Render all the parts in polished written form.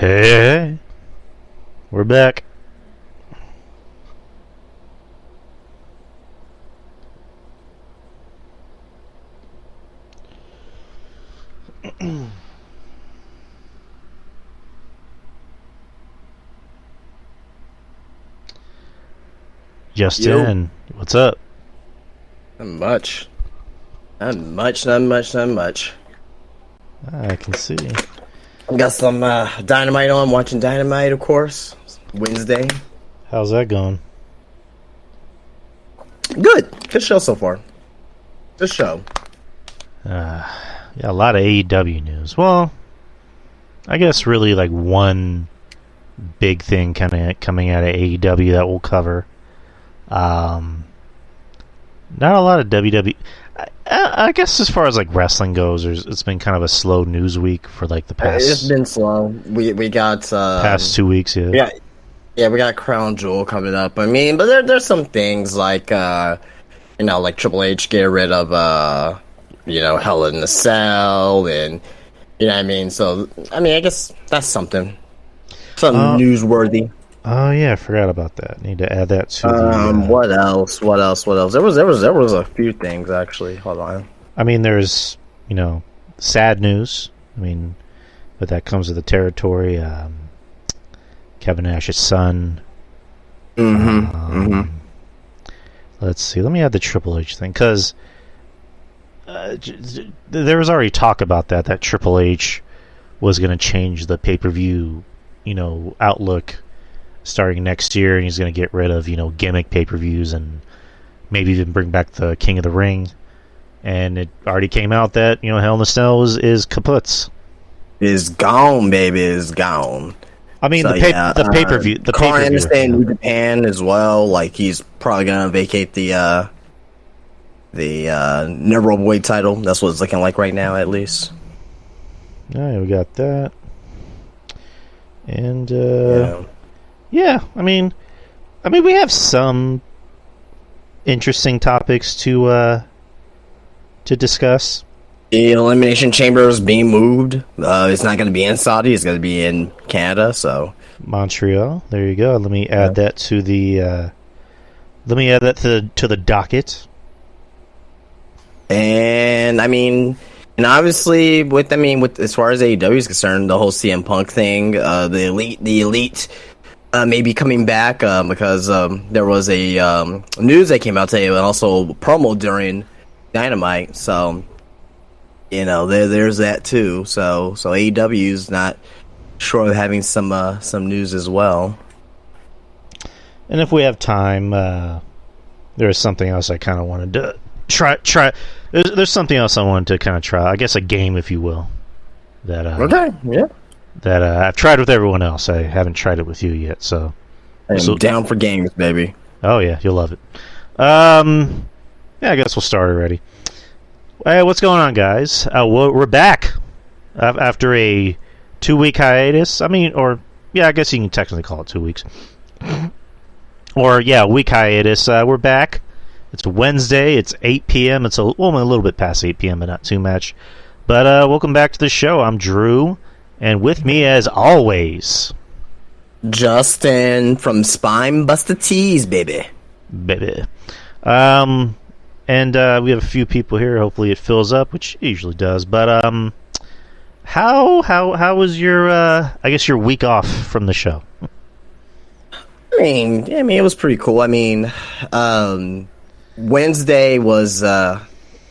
Hey, we're back. Justin, what's up? Not much. Not much. I can see. Got some Dynamite on. Watching Dynamite, of course. Wednesday. How's that going? Good show so far. Good show. Yeah, a lot of AEW news. Well, I guess really like one big thing kind of coming out of AEW that we'll cover. Not a lot of WWE. I guess as far as like wrestling goes, it's been kind of a slow news week for like the past. It's been slow. We got past 2 weeks. Yeah, we got Crown Jewel coming up. I mean, but there's some things like like Triple H get rid of Hell in the Cell, and you know what I mean. So I mean, I guess that's something newsworthy. Oh yeah, I forgot about that. Need to add that to What else? There was a few things actually. Hold on. I mean, there's sad news. I mean, but that comes with the territory. Kevin Nash's son. Let's see. Let me add the Triple H thing because there was already talk about that Triple H was going to change the pay-per-view, outlook starting next year, and he's going to get rid of gimmick pay-per-views and maybe even bring back the King of the Ring. And it already came out that Hell in the Cell is kaput. Is gone, baby. Is gone. I mean, so, the pay-per-view. The Carl pay-per-view. Anderson, New Japan as well. Like he's probably gonna vacate the never weight title. That's what it's looking like right now, at least. All right, we got that. And yeah. I mean, we have some interesting topics to discuss. The Elimination Chamber is being moved. It's not going to be in Saudi. It's going to be in Canada. So Montreal. There you go. Let me add that to the. Let me add that to the docket. And I mean, and obviously, with as far as AEW is concerned, the whole CM Punk thing, the elite. May be coming back because there was a news that came out today, and also a promo during Dynamite. So there's that too. So AEW's not short of having some news as well. And if we have time, there's something else I kind of wanted to try. There's something else I wanted to kind of try. I guess a game, if you will. That okay, yeah. That I've tried with everyone else. I haven't tried it with you yet. So I'm down for games, baby. Oh yeah, you'll love it. Yeah, I guess we'll start already. Hey, what's going on, guys? We're back after a 2-week hiatus. I mean, I guess you can technically call it 2 weeks. A week hiatus. We're back. It's Wednesday. It's 8 p.m. It's a little bit past 8 p.m., but not too much. But welcome back to the show. I'm Drew. And with me, as always, Justin from Spine Buster Tees, baby. And we have a few people here. Hopefully, it fills up, which it usually does. But how was your your week off from the show? I mean, it was pretty cool. I mean, Wednesday was.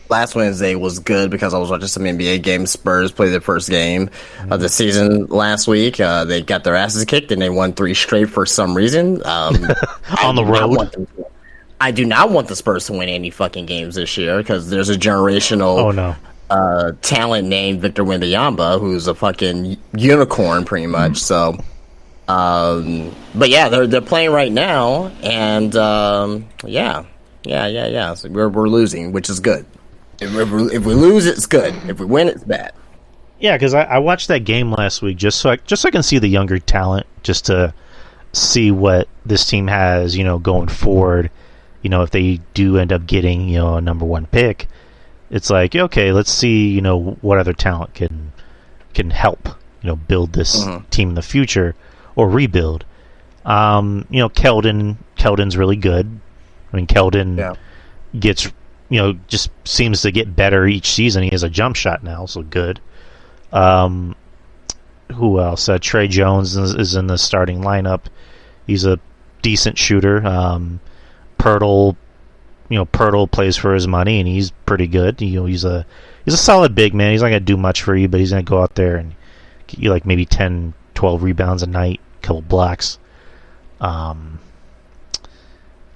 Last Wednesday was good because I was watching some NBA games. Spurs played their first game of the season last week. They got their asses kicked and they won 3 straight for some reason. On the road. I do not want the Spurs to win any fucking games this year because there's a generational talent named Victor Wembanyama who's a fucking unicorn pretty much. So, but yeah, they're playing right now, and yeah. So we're losing, which is good. If we lose, it's good. If we win, it's bad. Yeah, because I watched that game last week just so I can see the younger talent, just to see what this team has, going forward. If they do end up getting, a number 1 pick, it's like, okay, let's see, what other talent can help, build this team in the future or rebuild. Keldon's really good. I mean, Keldon gets, just seems to get better each season. He has a jump shot now, so good. Who else? Trey Jones is in the starting lineup. He's a decent shooter. Pirtle plays for his money, and he's pretty good. He's a solid big man. He's not gonna do much for you, but he's gonna go out there and get you like maybe 10, 12 rebounds a night, a couple blocks.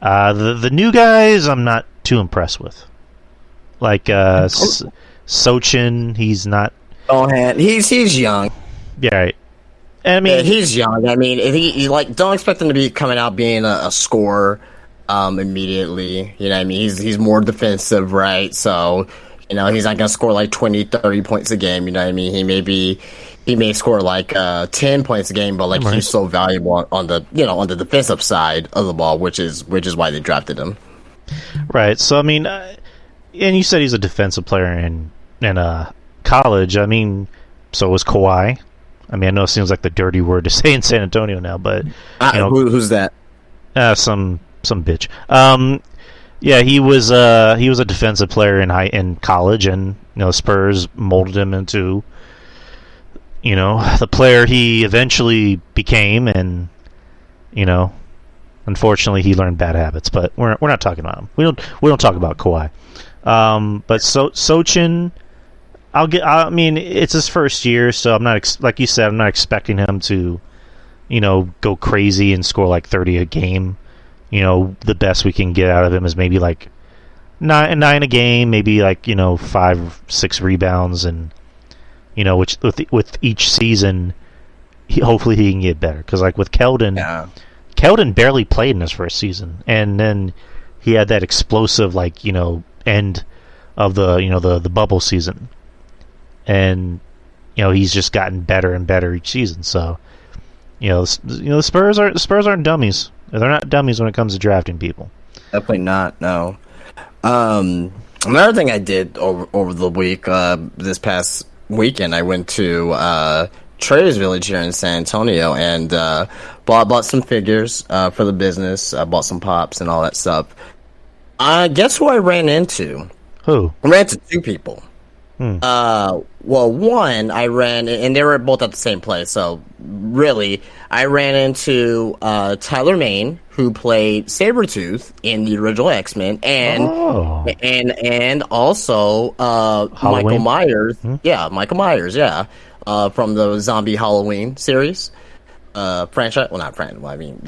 The new guys, I'm not too impressed with. Like Sochin, he's not. He's young. Yeah, right. I mean, he's young. I mean, he don't expect him to be coming out being a scorer immediately. You know what I mean? He's more defensive, right? So, he's not going to score like 20, 30 points a game. You know what I mean? He may score like 10 points a game, but he's so valuable on the defensive side of the ball, which is why they drafted him. Right. So I mean, and you said he's a defensive player in college. I mean, so was Kawhi. I mean, I know it seems like the dirty word to say in San Antonio now, but who's that? Some bitch. Yeah, he was a defensive player in college, and Spurs molded him into the player he eventually became, and unfortunately he learned bad habits. But we're not talking about him. We don't talk about Kawhi. But Sochin, I mean, it's his first year, so I'm not like you said. I'm not expecting him to, go crazy and score like 30 a game. The best we can get out of him is maybe like nine a game, maybe like 5, 6 rebounds, and which with each season, hopefully he can get better. Because like with Keldon, Keldon barely played in his first season, and then he had that explosive end of the bubble season, and he's just gotten better and better each season. So the Spurs aren't dummies. They're not dummies when it comes to drafting people. Definitely not. No. Another thing I did over the week, this past weekend, I went to Traders Village here in San Antonio and bought some figures for the business. I bought some pops and all that stuff. Guess who I ran into? Who? I ran into 2 people. Well, one, I ran, and they were both at the same place, so really, I ran into Tyler Mane, who played Sabretooth in the original X-Men, and also Michael Myers. Yeah, Michael Myers, yeah, from the Zombie Halloween series. Franchise, well, not franchise. Well, I mean,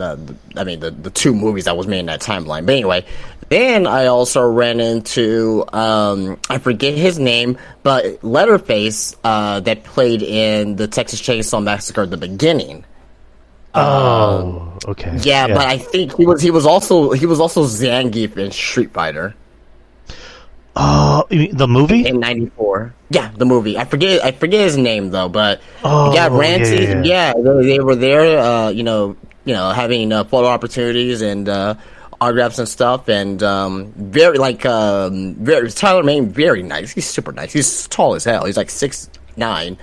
the 2 movies that was made in that timeline. But anyway, then I also ran into I forget his name, but Leatherface that played in the Texas Chainsaw Massacre at the beginning. Okay. Yeah, but I think he was also Zangief in Street Fighter. Oh, the movie in '94. Yeah, the movie. I forget his name though, but Ranty. Yeah, they were there. Having photo opportunities and autographs and stuff, and very Tyler Mane, very nice. He's super nice. He's tall as hell. He's like 6'9".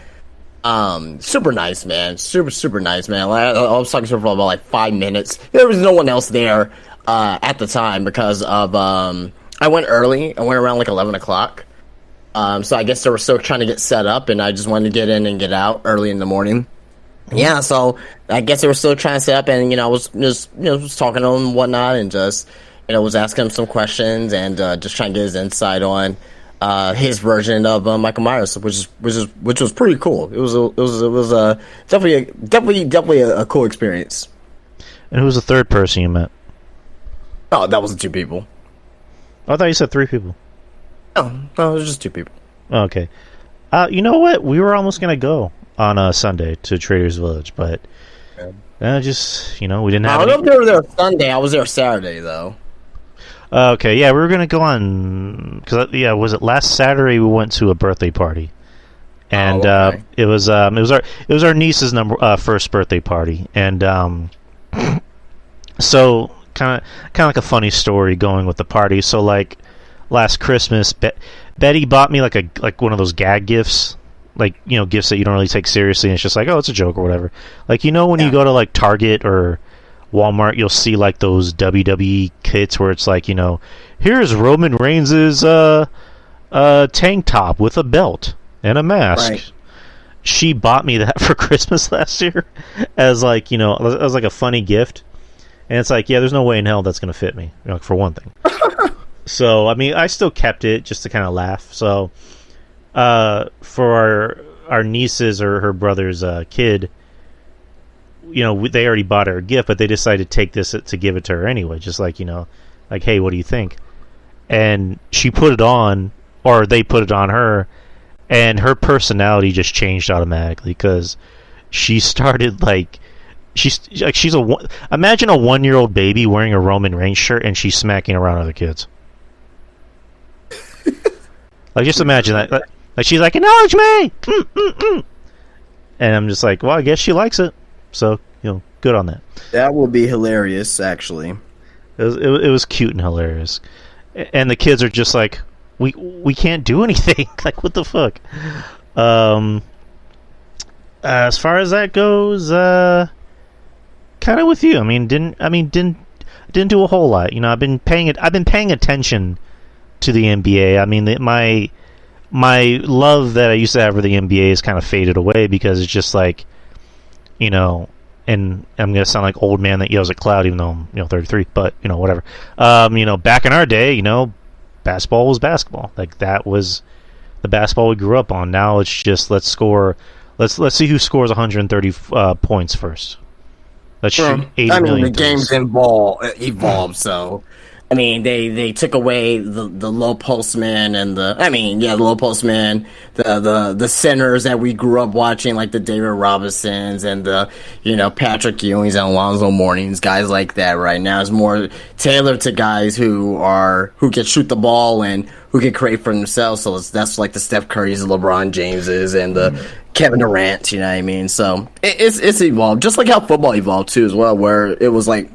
Super nice, man. Super nice, man. I was talking to him for about like 5 minutes. There was no one else there at the time because of I went early. I went around like 11 o'clock. So I guess they were still trying to get set up, and I just wanted to get in and get out early in the morning. Yeah, so I guess they were still trying to set up, and I was just was talking to him and whatnot, and just was asking him some questions and just trying to get his insight on his version of Michael Myers, which was pretty cool. It was definitely a cool experience. And who was the third person you met? Oh, that was 2 people. I thought you said 3 people. No, it was just 2 people. Okay. You know what? We were almost going to go on a Sunday to Traders Village, but just, we didn't have I don't know if they were there Sunday. I was there Saturday, though. Okay, yeah, we were going to go on, because, was it last Saturday we went to a birthday party? And it was our niece's first birthday party, and so kind of like a funny story going with the party. So like last Christmas, Betty bought me like one of those gag gifts, like, you know, gifts that you don't really take seriously, and it's just like, oh, it's a joke or whatever. Like, you know, when you go to like Target or Walmart, you'll see like those WWE kits where it's like, you know, here's Roman Reigns' tank top with a belt and a mask. Right. She bought me that for Christmas last year as like, you know, as like a funny gift. And it's like, yeah, there's no way in hell that's going to fit me, you know, for one thing. So, I mean, I still kept it just to kind of laugh. So, for our niece's or her brother's kid, you know, they already bought her a gift, but they decided to take this to give it to her anyway. Just like, you know, like, hey, what do you think? And she put it on, or they put it on her, and her personality just changed automatically because she started like imagine a 1-year-old baby wearing a Roman Reigns shirt and she's smacking around other kids. Like, just imagine that. Like, she's like, acknowledge me! And I'm just like, well, I guess she likes it. So, you know, good on that. That will be hilarious, actually. It was cute and hilarious. And the kids are just like, we can't do anything. Like, what the fuck? As far as that goes, kind of with you. I mean, didn't do a whole lot. You know, I've been paying attention to the NBA. I mean, my love that I used to have for the NBA has kind of faded away because it's just like, you know, and I'm gonna sound like old man that yells at cloud, even though I'm, you know, 33. But, you know, whatever. You know, back in our day, you know, basketball was basketball. Like, that was the basketball we grew up on. Now it's just let's see who scores 130 points first. Let's shoot 80 million. The game's evolved, so I mean, they took away the low postman and the low postman, the centers that we grew up watching, like the David Robinsons and the, you know, Patrick Ewings and Alonzo Mournings, guys like that. Right now is more tailored to guys who can shoot the ball and who can create for themselves. So that's like the Steph Currys, the LeBron Jameses, and the Kevin Durant. You know what I mean? So it's evolved, just like how football evolved too, as well, where it was like,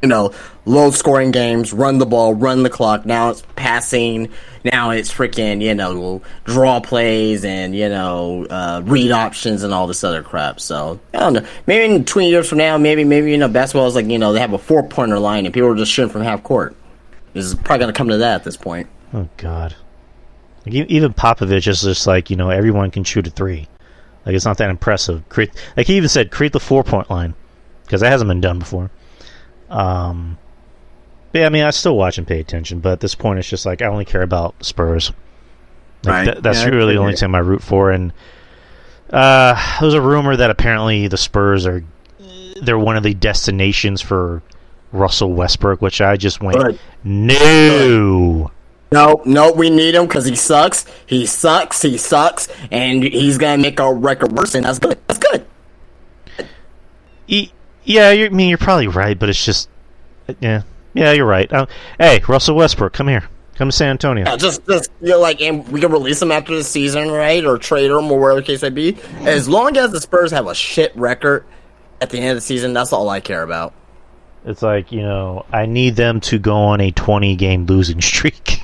you know, low scoring games, run the ball, run the clock. Now it's passing. Now it's freaking, you know, draw plays and, you know, read options and all this other crap. So, I don't know. Maybe in 20 years from now, maybe, you know, basketball is like, you know, they have a 4-pointer line and people are just shooting from half court. This is probably going to come to that at this point. Oh, God. Like, even Popovich is just like, you know, everyone can shoot a 3. Like, it's not that impressive. Like, he even said, create the 4-point line. Because that hasn't been done before. Yeah, I mean, I still watch and pay attention, but at this point, it's just like I only care about Spurs. Like, right. That's really the only team I root for. And there's a rumor that apparently the Spurs they're one of the destinations for Russell Westbrook, which I just went, Good. No. No, we need him because he sucks. He sucks, and he's gonna make our record worse, and that's good. That's good. Yeah, you're probably right, but it's just, yeah, you're right. Hey, Russell Westbrook, come here, come to San Antonio. Yeah, just you know, like, and we can release him after the season, right, or trade him, or whatever the case may be. As long as the Spurs have a shit record at the end of the season, that's all I care about. It's like, you know, I need them to go on a 20-game losing streak.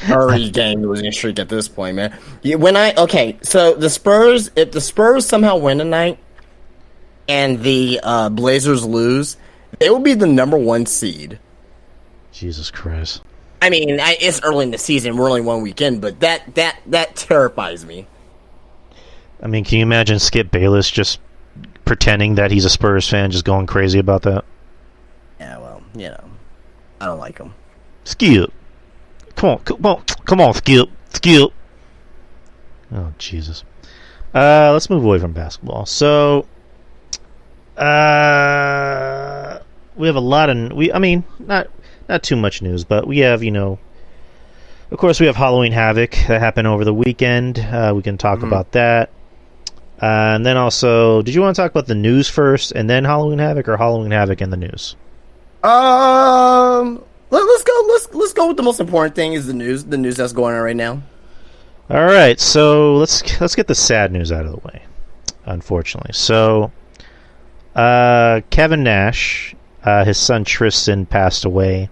30-game losing streak at this point, man. So the Spurs, if the Spurs somehow win tonight, and the Blazers lose, they will be the number 1 seed. Jesus Christ. I mean, it's early in the season. We're only 1 weekend, but that terrifies me. I mean, can you imagine Skip Bayless just pretending that he's a Spurs fan, just going crazy about that? Yeah, well, you know, I don't like him. Skip. Come on, Skip. Oh, Jesus. Let's move away from basketball. So, we have a lot of not too much news, but we have, you know, of course we have Halloween Havoc that happened over the weekend. We can talk about that, and then also, did you want to talk about the news first and then Halloween Havoc, or Halloween Havoc and the news? Let's go with the most important thing is the news that's going on right now. All right, so let's get the sad news out of the way. Unfortunately, so. Kevin Nash, his son Tristan passed away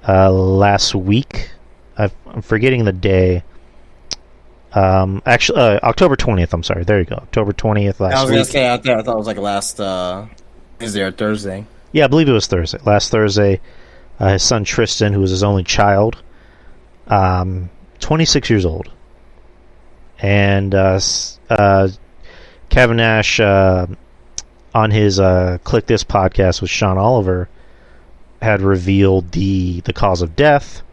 last week. I'm forgetting the day. Actually, October 20th. I'm sorry. There you go. October 20th last I was week. gonna say out there. I thought it was like last Tuesday or Thursday. Yeah, I believe it was Thursday. Last Thursday, his son Tristan, who was his only child, 26 years old, and Kevin Nash on his Click This podcast with Sean Oliver had revealed the cause of death,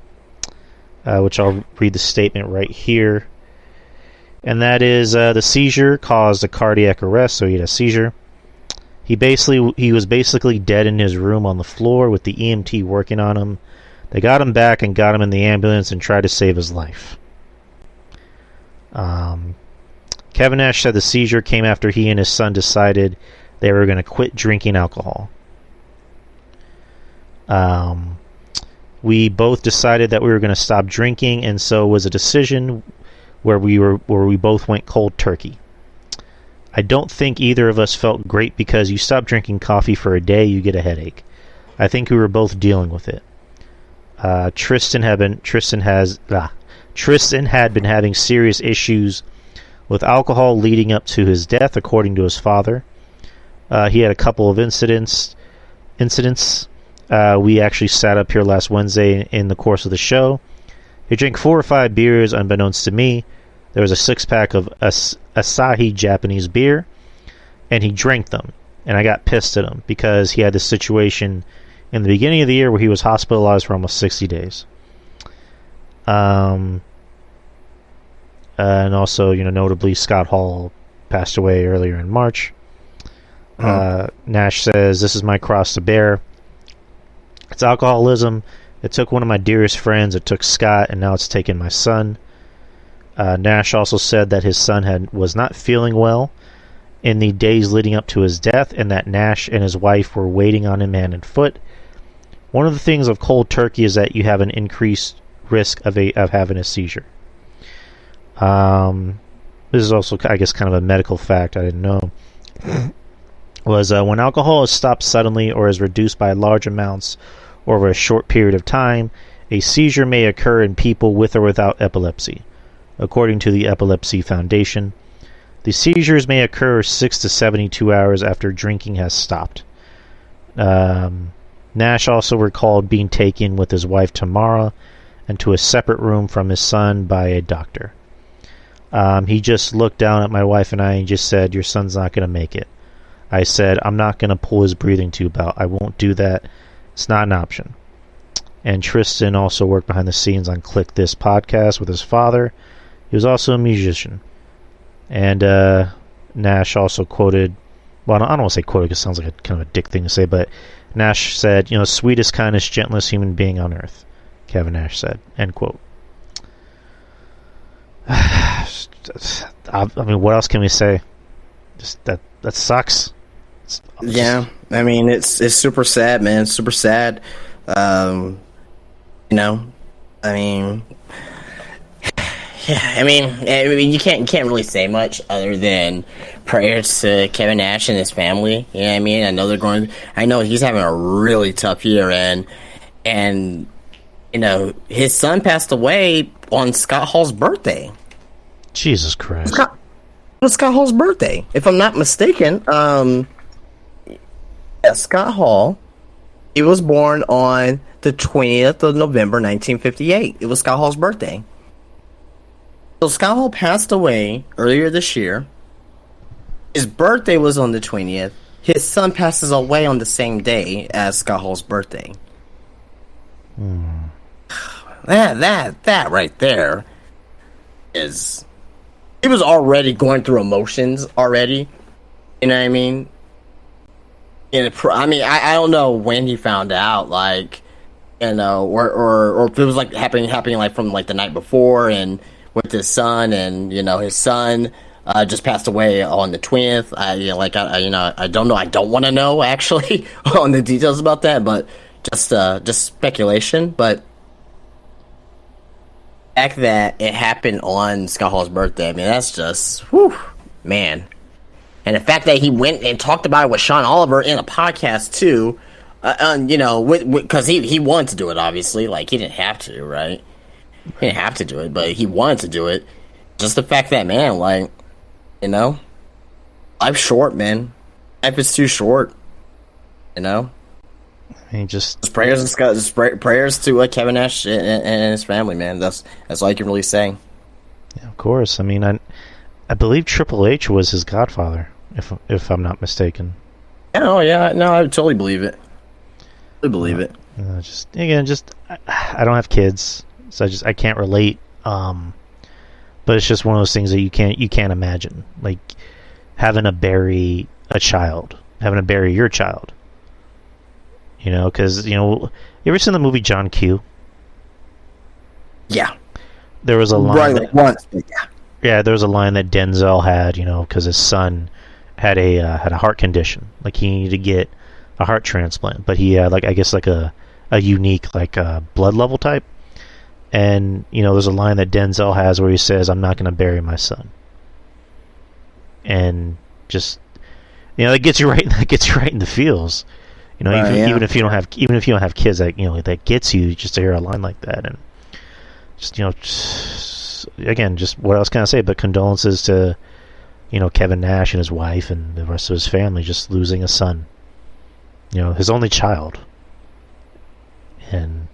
which I'll read the statement right here. And that is the seizure caused a cardiac arrest, so he had a seizure. He was basically dead in his room on the floor with the EMT working on him. They got him back and got him in the ambulance and tried to save his life. Kevin Nash said the seizure came after he and his son decided they were going to quit drinking alcohol. We both decided that we were going to stop drinking, and so it was a decision where we both went cold turkey. I don't think either of us felt great because you stop drinking coffee for a day, you get a headache. I think we were both dealing with it. Tristan had been having serious issues with alcohol leading up to his death, according to his father. He had a couple of incidents. We actually sat up here last Wednesday in the course of the show. He drank 4 or 5 beers, unbeknownst to me. There was a 6-pack of Asahi Japanese beer, and he drank them. And I got pissed at him because he had this situation in the beginning of the year where he was hospitalized for almost 60 days. And also, notably, Scott Hall passed away earlier in March. Nash says, "This is my cross to bear. It's alcoholism. It took one of my dearest friends. It took Scott, and now it's taken my son." Nash also said that his son was not feeling well in the days leading up to his death, and that Nash and his wife were waiting on him hand and foot. One of the things of cold turkey is that you have an increased risk of having a seizure. This is also, I guess, kind of a medical fact I didn't know. Was when alcohol is stopped suddenly or is reduced by large amounts over a short period of time, a seizure may occur in people with or without epilepsy. According to the Epilepsy Foundation, the seizures may occur 6 to 72 hours after drinking has stopped. Nash also recalled being taken with his wife Tamara into a separate room from his son by a doctor. He just looked down at my wife and I and just said, "Your son's not going to make it." I said, "I'm not going to pull his breathing tube out. I won't do that. It's not an option." And Tristan also worked behind the scenes on Click This podcast with his father. He was also a musician. And Nash also quoted, well, I don't want to say quoted because it sounds like a kind of a dick thing to say, but Nash said, "Sweetest, kindest, gentlest human being on earth," Kevin Nash said, end quote. I mean, what else can we say? Just that sucks. Yeah, I mean, it's super sad, man. It's super sad. I mean, yeah, I mean, you can't really say much other than prayers to Kevin Nash and his family. You know what I mean? I know he's having a really tough year, and his son passed away on Scott Hall's birthday. Jesus Christ! It was Scott Hall's birthday, if I'm not mistaken. Scott Hall. He was born on the 20th of November, 1958. It was Scott Hall's birthday. So Scott Hall passed away earlier this year. His birthday was on the 20th. His son passes away on the same day as Scott Hall's birthday. That right there is... He was already going through emotions already. You know what I mean? I don't know when he found out, like, or if it was like happening like from like the night before, and with his son, and his son just passed away on the 20th. I don't know. I don't want to know actually on the details about that, but just speculation. But the fact that it happened on Scott Hall's birthday, I mean, that's just, whew, man. And the fact that he went and talked about it with Sean Oliver in a podcast too, because he wanted to do it. Obviously, like, he didn't have to, right? He didn't have to do it, but he wanted to do it. Just the fact that, man, like, you know, life's short, man. Life is too short. You know. I mean, just Prayers to Kevin Nash and his family, man. That's all I can really say. Yeah, of course. I mean, I believe Triple H was his godfather, if I'm not mistaken. Oh yeah, no, I totally believe it. I believe it. I don't have kids, so I can't relate. But it's just one of those things that you can't imagine, like having to bury your child. You know, because you ever seen the movie John Q? Yeah. There was a line. Right, once, but yeah. Yeah, there was a line that Denzel had, because his son had a heart condition, like he needed to get a heart transplant, but he had a unique blood level type. And there's a line that Denzel has where he says, "I'm not going to bury my son," and just that gets you right. That gets you right in the feels. Even if you don't have kids, that gets you just to hear a line like that, and again, just what else can I say? But condolences to Kevin Nash and his wife and the rest of his family, just losing a son, his only child. And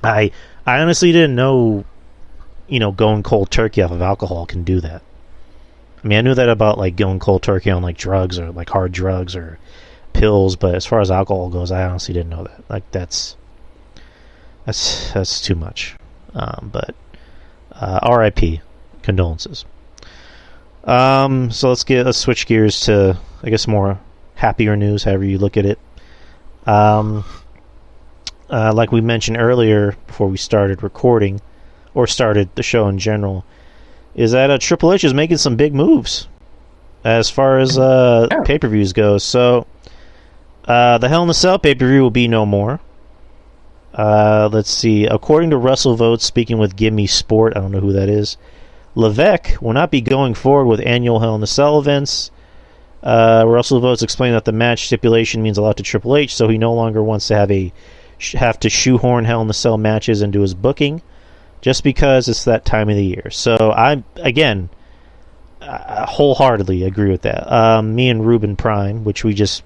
I honestly didn't know, going cold turkey off of alcohol can do that. I mean, I knew that about going cold turkey on drugs or hard drugs or pills, but as far as alcohol goes, I honestly didn't know that. That's too much. But R.I.P. Condolences. So let's switch gears to, I guess, more happier news, however you look at it. Like we mentioned earlier before we started recording, or started the show in general, is that Triple H is making some big moves as far as pay-per-views go. So the Hell in a Cell pay-per-view will be no more. Let's see. According to WrestleVotes, speaking with Gimme Sport, I don't know who that is, Levesque will not be going forward with annual Hell in a Cell events. WrestleVotes explained that the match stipulation means a lot to Triple H, so he no longer wants to have to shoehorn Hell in a Cell matches into his booking, just because it's that time of the year. So I wholeheartedly agree with that. Me and Ruben Prime, which we just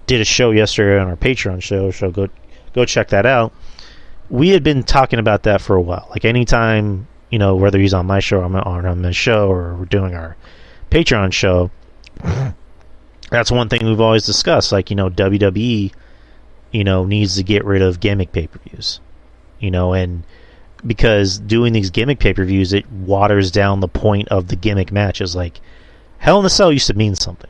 did a show yesterday on our Patreon show, so go check that out. We had been talking about that for a while. Like anytime, whether he's on my show or on his show or we're doing our Patreon show, that's one thing we've always discussed. WWE, needs to get rid of gimmick pay-per-views. And because doing these gimmick pay-per-views, it waters down the point of the gimmick matches. Like, Hell in a Cell used to mean something.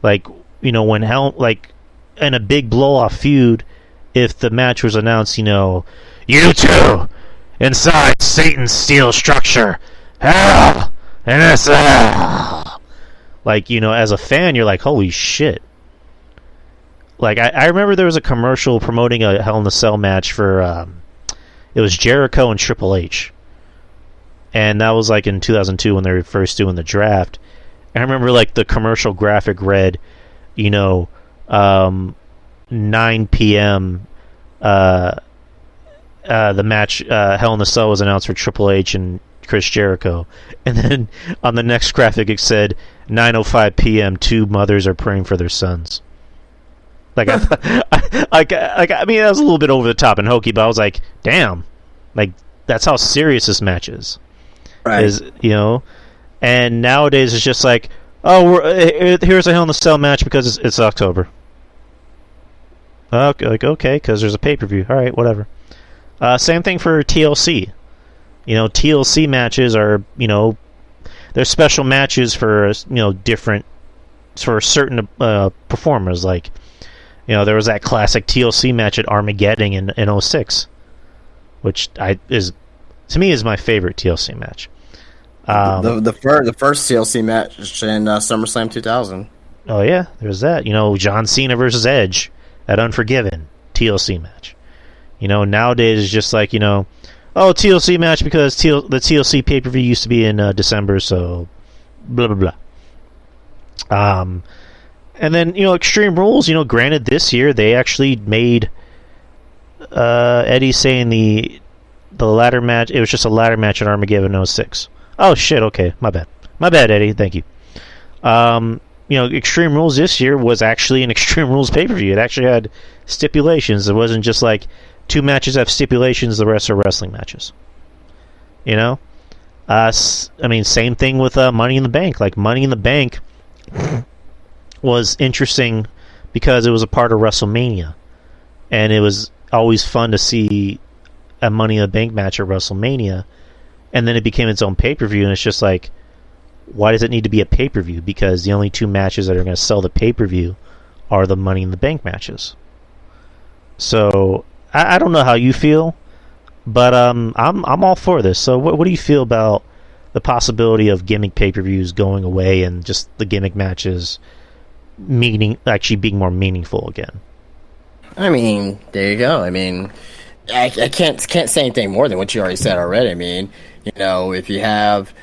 When in a big blow-off feud, if the match was announced, you two inside Satan's steel structure, hell in a cell. As a fan, you're like, holy shit. I remember there was a commercial promoting a Hell in a Cell match for, it was Jericho and Triple H. And that was in 2002 when they were first doing the draft. And I remember the commercial graphic read, 9 p.m. The match Hell in a Cell was announced for Triple H and Chris Jericho, and then on the next graphic it said 9:05 p.m. two mothers are praying for their sons. I mean, that was a little bit over the top and hokey, but I was like, damn, that's how serious this match is. Right. And nowadays it's just here's a Hell in a Cell match because it's October. Okay, because there's a pay-per-view. All right, whatever. Same thing for TLC. TLC matches are, they're special matches for, different, for certain performers. There was that classic TLC match at Armageddon in 06, which to me is my favorite TLC match. The first TLC match in SummerSlam 2000. Oh yeah, there's that. John Cena versus Edge at Unforgiven, TLC match. Nowadays it's just TLC match because the TLC pay-per-view used to be in December, so blah blah blah. And then Extreme Rules. Granted, this year they actually made Eddie saying the ladder match. It was just a ladder match at Armageddon 06. Oh shit. Okay, my bad. My bad, Eddie. Thank you. Extreme Rules this year was actually an Extreme Rules pay per view. It actually had stipulations. It wasn't just like two matches have stipulations, the rest are wrestling matches. You know, same thing with Money in the Bank. Like Money in the Bank was interesting because it was a part of WrestleMania, and it was always fun to see a Money in the Bank match at WrestleMania, and then it became its own pay per view, and it's just like, why does it need to be a pay per view? Because the only two matches that are going to sell the pay per view are the Money in the Bank matches. So I don't know how you feel, but I'm all for this. So what do you feel about the possibility of gimmick pay per views going away and just the gimmick matches actually being more meaningful again? I mean, there you go. I mean, I can't say anything more than what you already said already. I mean, if you have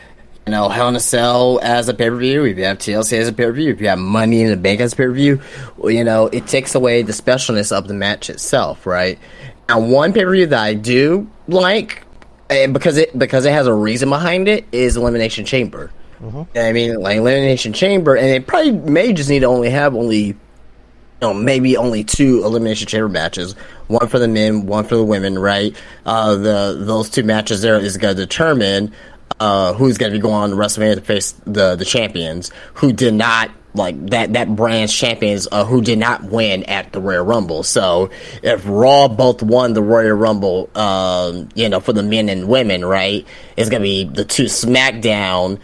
Hell in a Cell as a pay-per-view, if you have TLC as a pay-per-view, if you have Money in the Bank as a pay-per-view, it takes away the specialness of the match itself, right? Now, one pay-per-view that I do like, and because it has a reason behind it, is Elimination Chamber. Mm-hmm. I mean, like Elimination Chamber, and it probably may just need to have maybe only two Elimination Chamber matches, one for the men, one for the women, right? Those two matches there is going to determine who's going to be going on to WrestleMania to face the champions who did not, like, that brand's champions who did not win at the Royal Rumble. So if Raw both won the Royal Rumble, for the men and women, right, it's going to be the two SmackDown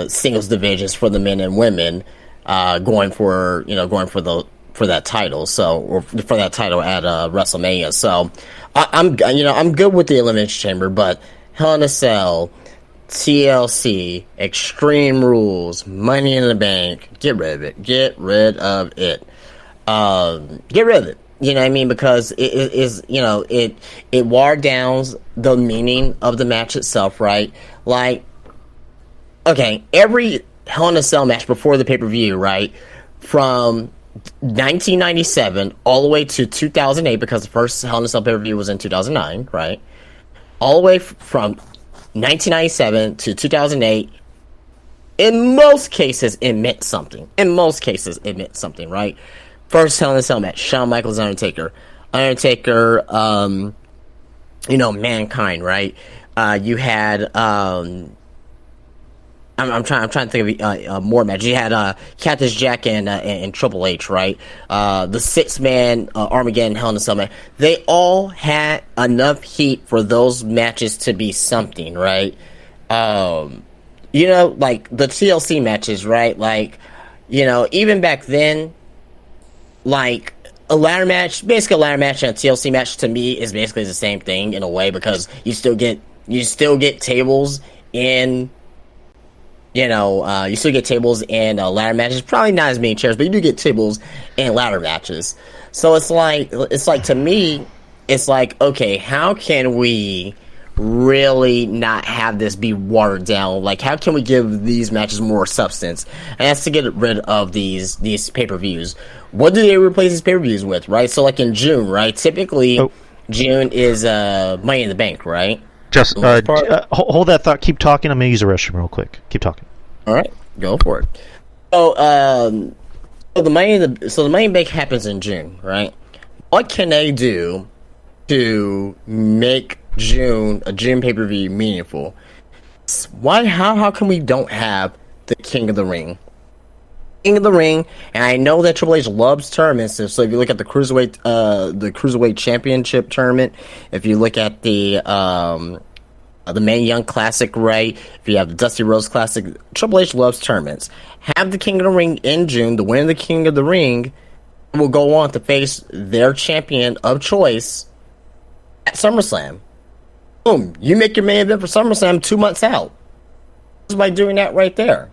singles divisions for the men and women going for that title. Or for that title at WrestleMania. So I'm good with the Elimination Chamber, but Hell in a Cell, TLC, Extreme Rules, Money in the Bank, get rid of it. Get rid of it. You know what I mean? Because it watered down the meaning of the match itself, right? Like, okay, every Hell in a Cell match before the pay-per-view, right? From 1997 all the way to 2008, because the first Hell in a Cell pay-per-view was in 2009, right? All the way from 1997 to 2008, in most cases, it meant something. Right? First Hell in a Cell match, Shawn Michaels, Undertaker, Mankind, right? You had, I'm trying to think of more matches. You had Cactus Jack and Triple H, right? The 6-man Armageddon Hell in a Cell match. They all had enough heat for those matches to be something, right? Like the TLC matches, right? Like, even back then, like a ladder match and a TLC match to me is basically the same thing in a way, because you still get tables in. You still get tables and ladder matches. Probably not as many chairs, but you do get tables and ladder matches. So it's like to me, it's like, okay, how can we really not have this be watered down? Like, how can we give these matches more substance? And that's to get rid of these pay-per-views. What do they replace these pay-per-views with, right? So, like in June, right? Typically, June is Money in the Bank, right? Just hold that thought. Keep talking. I'm gonna use the restroom real quick. Keep talking. All right, go for it. So, the Money in the Bank happens in June, right? What can they do to make a June pay-per-view meaningful? How come we don't have the King of the Ring? And I know that Triple H loves tournaments. So if you look at the Cruiserweight Championship tournament, if you look at the Mae Young Classic, right? If you have the Dusty Rhodes Classic, Triple H loves tournaments. Have the King of the Ring in June. The winner of the King of the Ring will go on to face their champion of choice at SummerSlam. Boom! You make your main event for SummerSlam 2 months out. Just by doing that right there.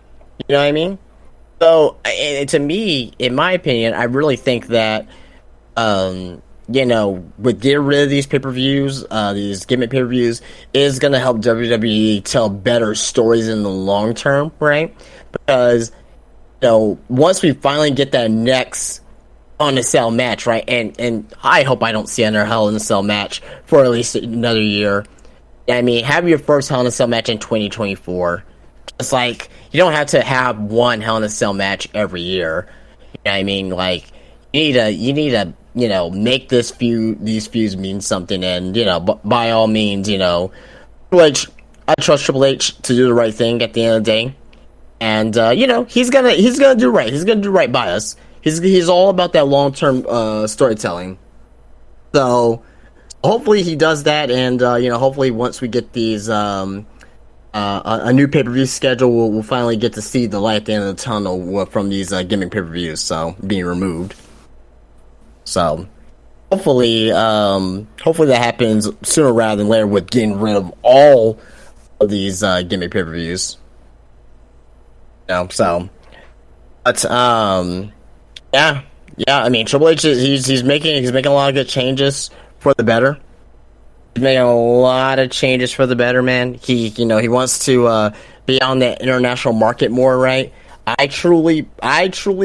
You know what I mean? So, to me, in my opinion, I really think that, with getting rid of these pay-per-views, these gimmick pay-per-views, is going to help WWE tell better stories in the long term, right? Because, once we finally get that next Hell in a Cell match, right? And I hope I don't see another Hell in a Cell match for at least another year. I mean, have your first Hell in a Cell match in 2024. It's like you don't have to have one Hell in a Cell match every year. You know what I mean? Like you need to make these feuds mean something, and by all means, Triple H, I trust Triple H to do the right thing at the end of the day, and he's gonna do right. He's gonna do right by us. He's all about that long-term storytelling. So hopefully he does that, and hopefully once we get these a new pay-per-view schedule, we'll finally get to see the light at the end of the tunnel from these gimmick pay-per-views, so being removed. So hopefully that happens sooner rather than later with getting rid of all of these gimmick pay-per-views. So but yeah. I mean, Triple H he's making a lot of good changes for the better. He's making a lot of changes for the better, man. He wants to be on the international market more, right? I truly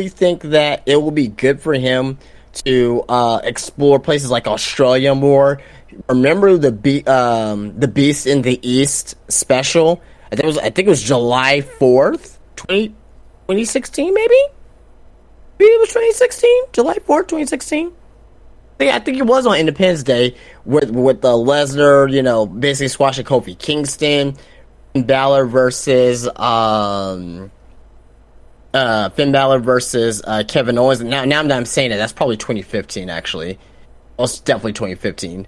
think that it will be good for him to explore places like Australia more. Remember the Beast in the East special? I think it was July 4th, 2016, maybe? Maybe it was 2016? July 4th, 2016? I think it was on Independence Day with Lesnar, basically squashing Kofi Kingston, Finn Balor versus Kevin Owens. Now that I'm saying it, that's probably 2015 actually. It's definitely 2015.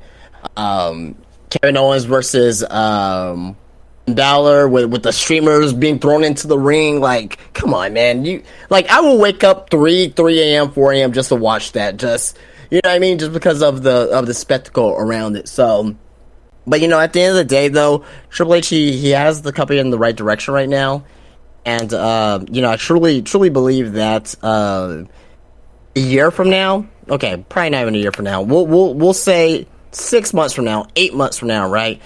Kevin Owens versus Balor with the streamers being thrown into the ring. Like, come on, man. I will wake up 3 a.m., 4 a.m. just to watch that. Just, you know what I mean? Just because of the spectacle around it. So, but at the end of the day, though, Triple H, he has the company in the right direction right now. And, I truly believe that, a year from now, okay, probably not even a year from now, we'll say 6 months from now, 8 months from now, right?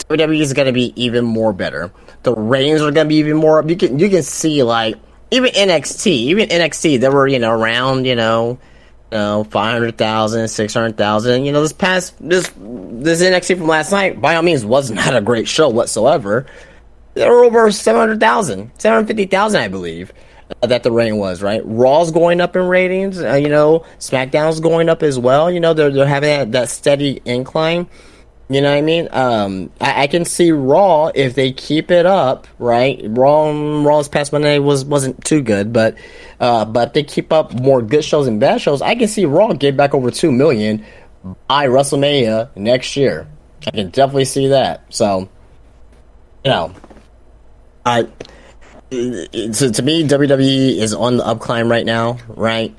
WWE is going to be even more better. The ratings are going to be even more up. You can see, like, even NXT, they were, around, 500,000, 600,000. This NXT from last night, by all means, was not a great show whatsoever. There were over 750,000, I believe, that the rating was, right? Raw's going up in ratings, SmackDown's going up as well. They're having that steady incline. You know what I mean? I can see Raw, if they keep it up, right? Raw's past Monday wasn't too good, but if they keep up more good shows and bad shows, I can see Raw get back over 2 million by WrestleMania next year. I can definitely see that. So, to me, WWE is on the upclimb right now, right?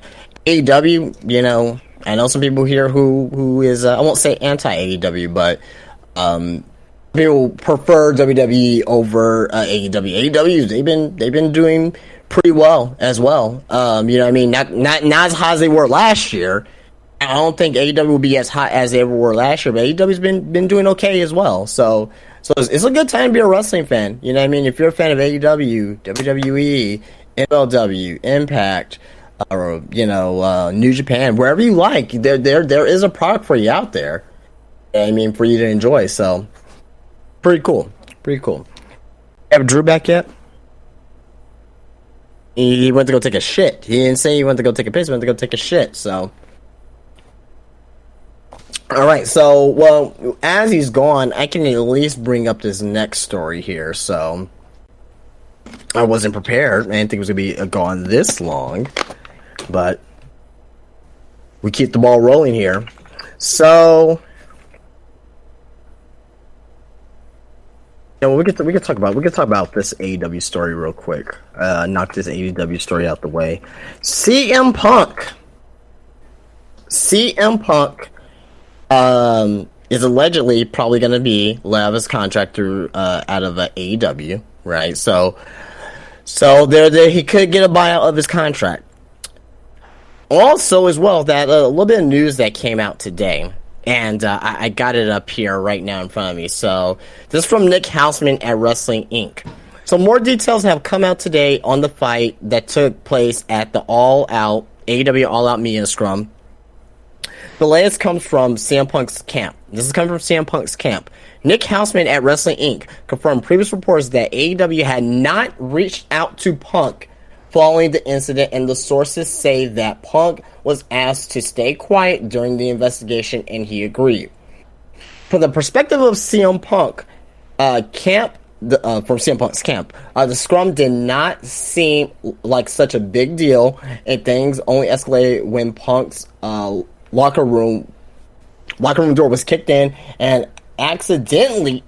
AEW, I know some people here who is I won't say anti-AEW, but people prefer WWE over AEW. AEW, they've been doing pretty well as well. Not as high as they were last year. I don't think AEW will be as hot as they ever were last year, but AEW's been doing okay as well. So it's a good time to be a wrestling fan. You know what I mean? If you're a fan of AEW, WWE, MLW, Impact, or New Japan, wherever you like, there is a product for you out there. I mean, for you to enjoy. So pretty cool. Have Drew back yet? He went to go take a shit. He didn't say he went to go take a piss. He went to go take a shit. So, all right. So, well, as he's gone, I can at least bring up this next story here. So, I wasn't prepared. I didn't think it was gonna be gone this long. But we keep the ball rolling here. So, we could talk about this AEW story real quick. Knock this AEW story out the way. CM Punk is allegedly probably going to be let out of his contract through out of AEW, right? So there he could get a buyout of his contract. Also, as well, that a little bit of news that came out today, and I got it up here right now in front of me. So, this is from Nick Houseman at Wrestling Inc. So, more details have come out today on the fight that took place at the AEW All Out Media Scrum. The latest comes from CM Punk's camp. This is coming from CM Punk's camp. Nick Houseman at Wrestling Inc. confirmed previous reports that AEW had not reached out to Punk following the incident, and the sources say that Punk was asked to stay quiet during the investigation, and he agreed. From the perspective of CM Punk, from CM Punk's camp, the scrum did not seem like such a big deal, and things only escalated when Punk's locker room door was kicked in and accidentally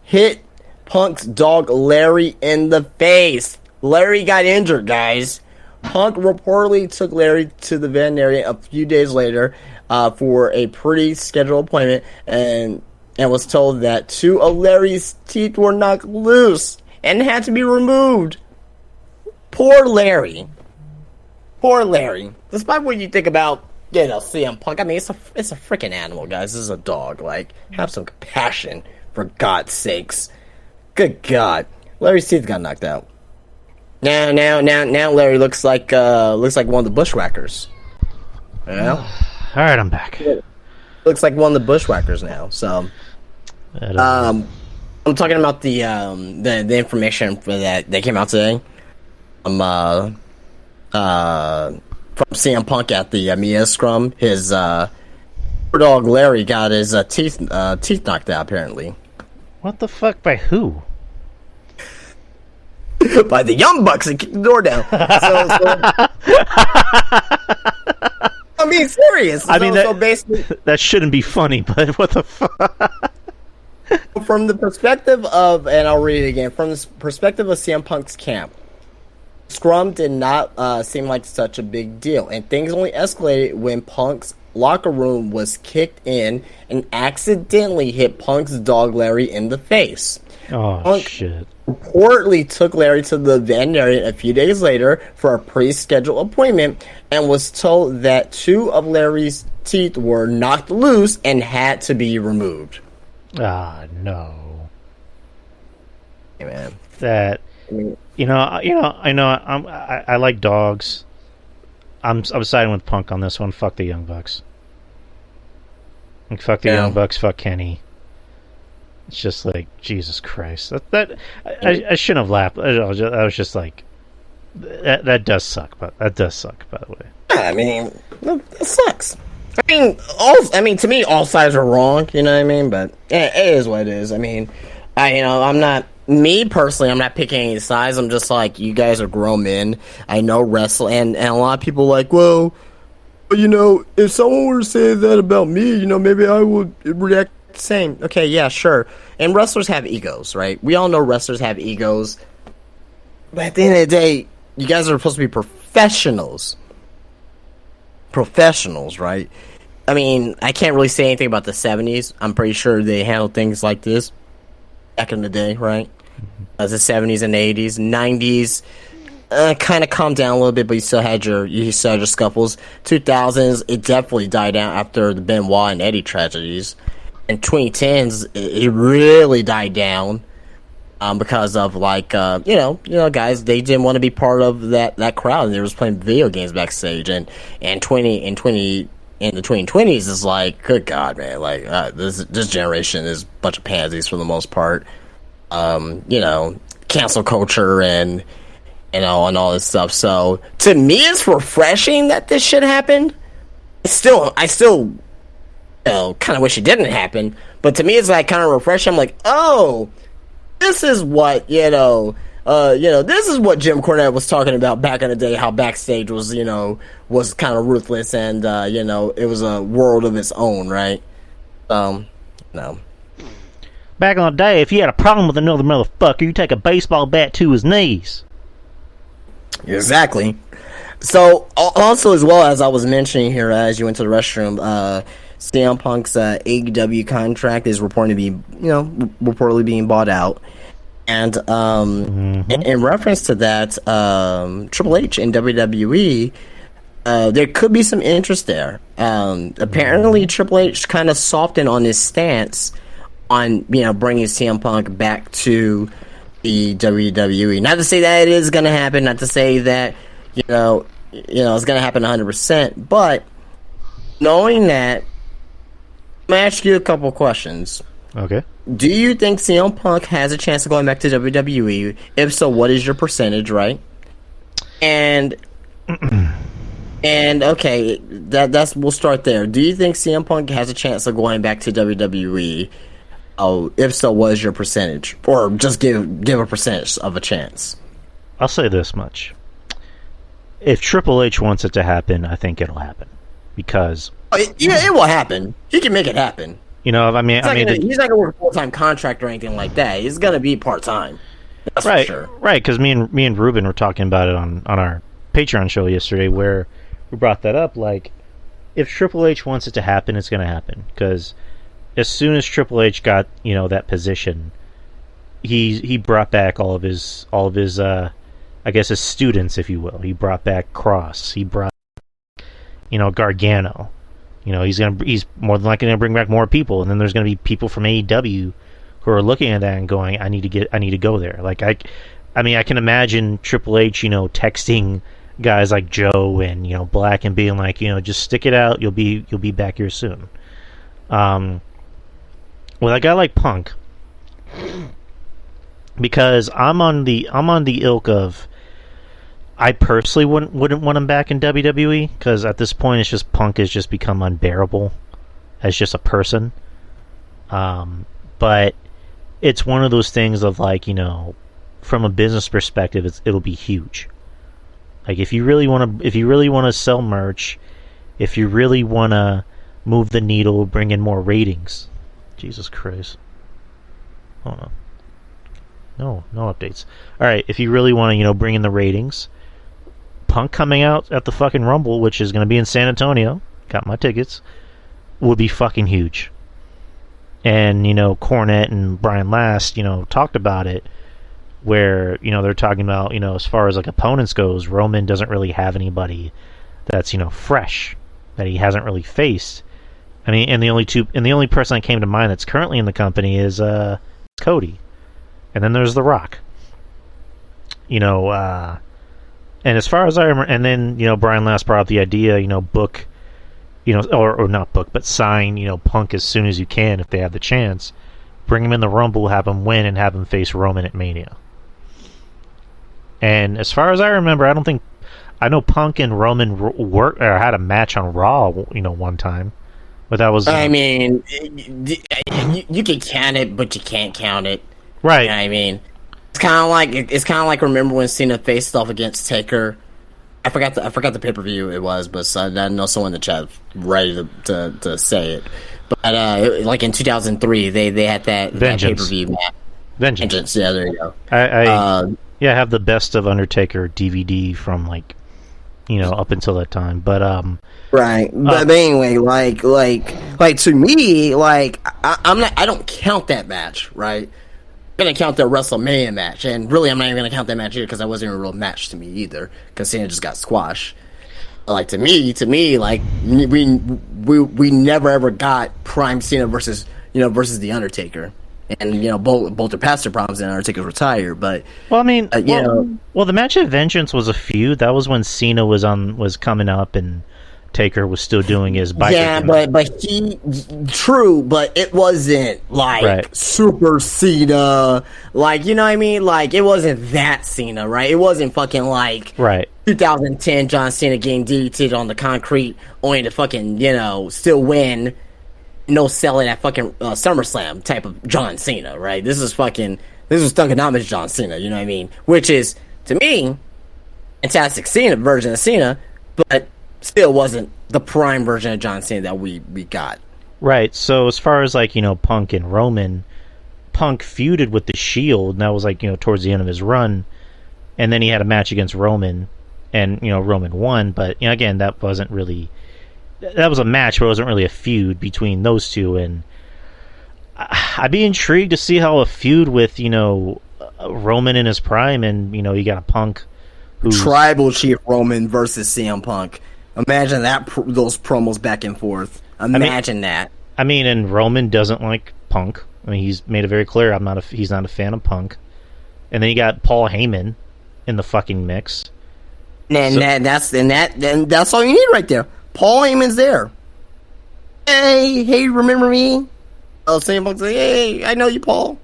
hit Punk's dog Larry in the face. Larry got injured, guys. Punk reportedly took Larry to the veterinarian a few days later for a pre-scheduled appointment and was told that 2 of Larry's teeth were knocked loose and had to be removed. Poor Larry. Despite what you think about, CM Punk, I mean, it's a freaking animal, guys. This is a dog. Like, have some compassion, for God's sakes. Good God, Larry's teeth got knocked out. Now, Larry looks like one of the bushwhackers. You know? All right, I'm back. Looks like one of the bushwhackers now. So, I'm talking about the information for that came out today. From CM Punk at the Mia Scrum, his dog Larry got his teeth knocked out. Apparently, What the fuck? By who? by the Young Bucks and kicked the door down. I'm being serious. Basically, that shouldn't be funny, but what the fuck? From the perspective of, and I'll read it again, from the perspective of CM Punk's camp, Scrum did not seem like such a big deal, and things only escalated when Punk's locker room was kicked in and accidentally hit Punk's dog Larry in the face. Oh, Punk shit. reportedly took Larry to the veterinarian a few days later for a pre-scheduled appointment and was told that 2 of Larry's teeth were knocked loose and had to be removed. Ah, no. Hey, man. That, I like dogs. I'm siding with Punk on this one. Fuck the Young Bucks. Like, fuck the Young Bucks. Fuck Kenny. It's just like, Jesus Christ. I shouldn't have laughed. I was just like, that does suck. But that does suck, by the way. Yeah, I mean, it sucks. To me, all sides are wrong. You know what I mean? But it is what it is. I mean, I'm not. Me personally, I'm not picking any sides. I'm just like, you guys are grown men. I know wrestling, and a lot of people are like, well, if someone were to say that about me, maybe I would react the same. Okay, yeah, sure. And wrestlers have egos, right? We all know wrestlers have egos. But at the end of the day, you guys are supposed to be professionals. Professionals, right? I mean, I can't really say anything about the 70s. I'm pretty sure they handled things like this back in the day, right? As the 70s and 80s, 90s, kind of calmed down a little bit, but you still had your scuffles. 2000s, it definitely died down after the Benoit and Eddie tragedies. In 2010s, it really died down because of guys, they didn't want to be part of that crowd, and they was playing video games backstage. And in the 2020s is like, good God, man, like this generation is a bunch of pansies for the most part. Cancel culture and all this stuff. So to me, it's refreshing that this shit happened. I still kind of wish it didn't happen, but to me, it's like kind of refreshing. I'm like, oh, this is what this is what Jim Cornette was talking about back in the day. How backstage was kind of ruthless, and it was a world of its own, right? No. Back in the day, if you had a problem with another motherfucker, you take a baseball bat to his knees. Exactly. So, also, as well as I was mentioning here, as you went to the restroom, CM Punk's AEW contract is reportedly being bought out. And in reference to that, Triple H and WWE, there could be some interest there. Apparently, Triple H kind of softened on his stance on bringing CM Punk back to the WWE. Not to say that it is going to happen. Not to say that it's going to happen 100%. But Knowing that, I'm gonna ask you a couple questions. Okay. Do you think CM Punk has a chance of going back to WWE? If so, what is your percentage, right? And okay, that's we'll start there. Do you think CM Punk has a chance of going back to WWE? Oh, if so, what is your percentage? Or just give a percentage of a chance. I'll say this much. If Triple H wants it to happen, I think it'll happen. Because it will happen. He can make it happen. You know, he's not going to work a full-time contract or anything like that. He's going to be part-time. That's right, for sure. Right, because me and Ruben were talking about it on our Patreon show yesterday, where we brought that up. Like, if Triple H wants it to happen, it's going to happen. Because as soon as Triple H got that position, he brought back all of his I guess his students, if you will. He brought back Cross. He brought Gargano. He's more than likely going to bring back more people, and then there's going to be people from AEW who are looking at that and going, I need to go there. Like I can imagine Triple H, texting guys like Joe and Black and being like, just stick it out, you'll be back here soon. With a guy like Punk, because I'm on the ilk of, I personally wouldn't want him back in WWE, because at this point it's just Punk has just become unbearable as just a person. But it's one of those things of like, from a business perspective, it'll be huge. Like if you really want to sell merch, if you really want to move the needle, bring in more ratings. Jesus Christ. Hold on. No updates. All right, if you really want to, bring in the ratings, Punk coming out at the fucking Rumble, which is going to be in San Antonio, got my tickets, would be fucking huge. And, Cornette and Brian Last, talked about it, where, they're talking about, as far as like opponents goes, Roman doesn't really have anybody that's, fresh, that he hasn't really faced. I mean, and the only person that came to mind that's currently in the company is Cody. And then there's The Rock. And as far as I remember, and then, Brian Last brought up the idea, book, or not book, but sign, Punk as soon as you can if they have the chance. Bring him in the Rumble, have him win, and have him face Roman at Mania. And as far as I remember, I know Punk and Roman had a match on Raw, one time. But that was... I mean, you can count it, but you can't count it. Right. You know what I mean? It's kind of like remember when Cena faced off against Taker. I forgot the pay-per-view it was, but I know someone in the chat ready to say it. But like in 2003, they had that pay-per-view match. Vengeance. Yeah, there you go. I have the Best of Undertaker DVD from like up until that time, but right. But anyway, like to me, like I don't count that match, right? I'm gonna count the WrestleMania match, and really, I'm not even gonna count that match either because that wasn't even a real match to me either. Because Cena just got squashed. Like to me, like we never ever got prime Cena versus the Undertaker, and both are past their problems, and Undertaker's retired. But well, I mean, the match at Vengeance was a feud. That was when Cena was coming up and Taker was still doing his biker. Yeah, but it wasn't like Super Cena, like what I mean. Like it wasn't that Cena, right? It wasn't fucking like 2010 John Cena getting DDT'd on the concrete, only to fucking still win, no selling at fucking SummerSlam type of John Cena, right? This was Thugonomics John Cena, you know what I mean? Which is to me, fantastic Cena version of Cena, but still wasn't the prime version of John Cena that we got. Right. So as far as like, Punk and Roman, Punk feuded with the Shield, and that was like, towards the end of his run. And then he had a match against Roman, and, Roman won. But, again, that was a match, but it wasn't really a feud between those two. And I'd be intrigued to see how a feud with, Roman in his prime, and, you got a Punk who's... Tribal Chief Roman versus CM Punk. Imagine those promos back and forth. Imagine that. I mean, and Roman doesn't like Punk. I mean, he's made it very clear he's not a fan of Punk. And then you got Paul Heyman in the fucking mix. And that's all you need right there. Paul Heyman's there. hey, remember me? Oh, CM Punk's like, hey, I know you, Paul.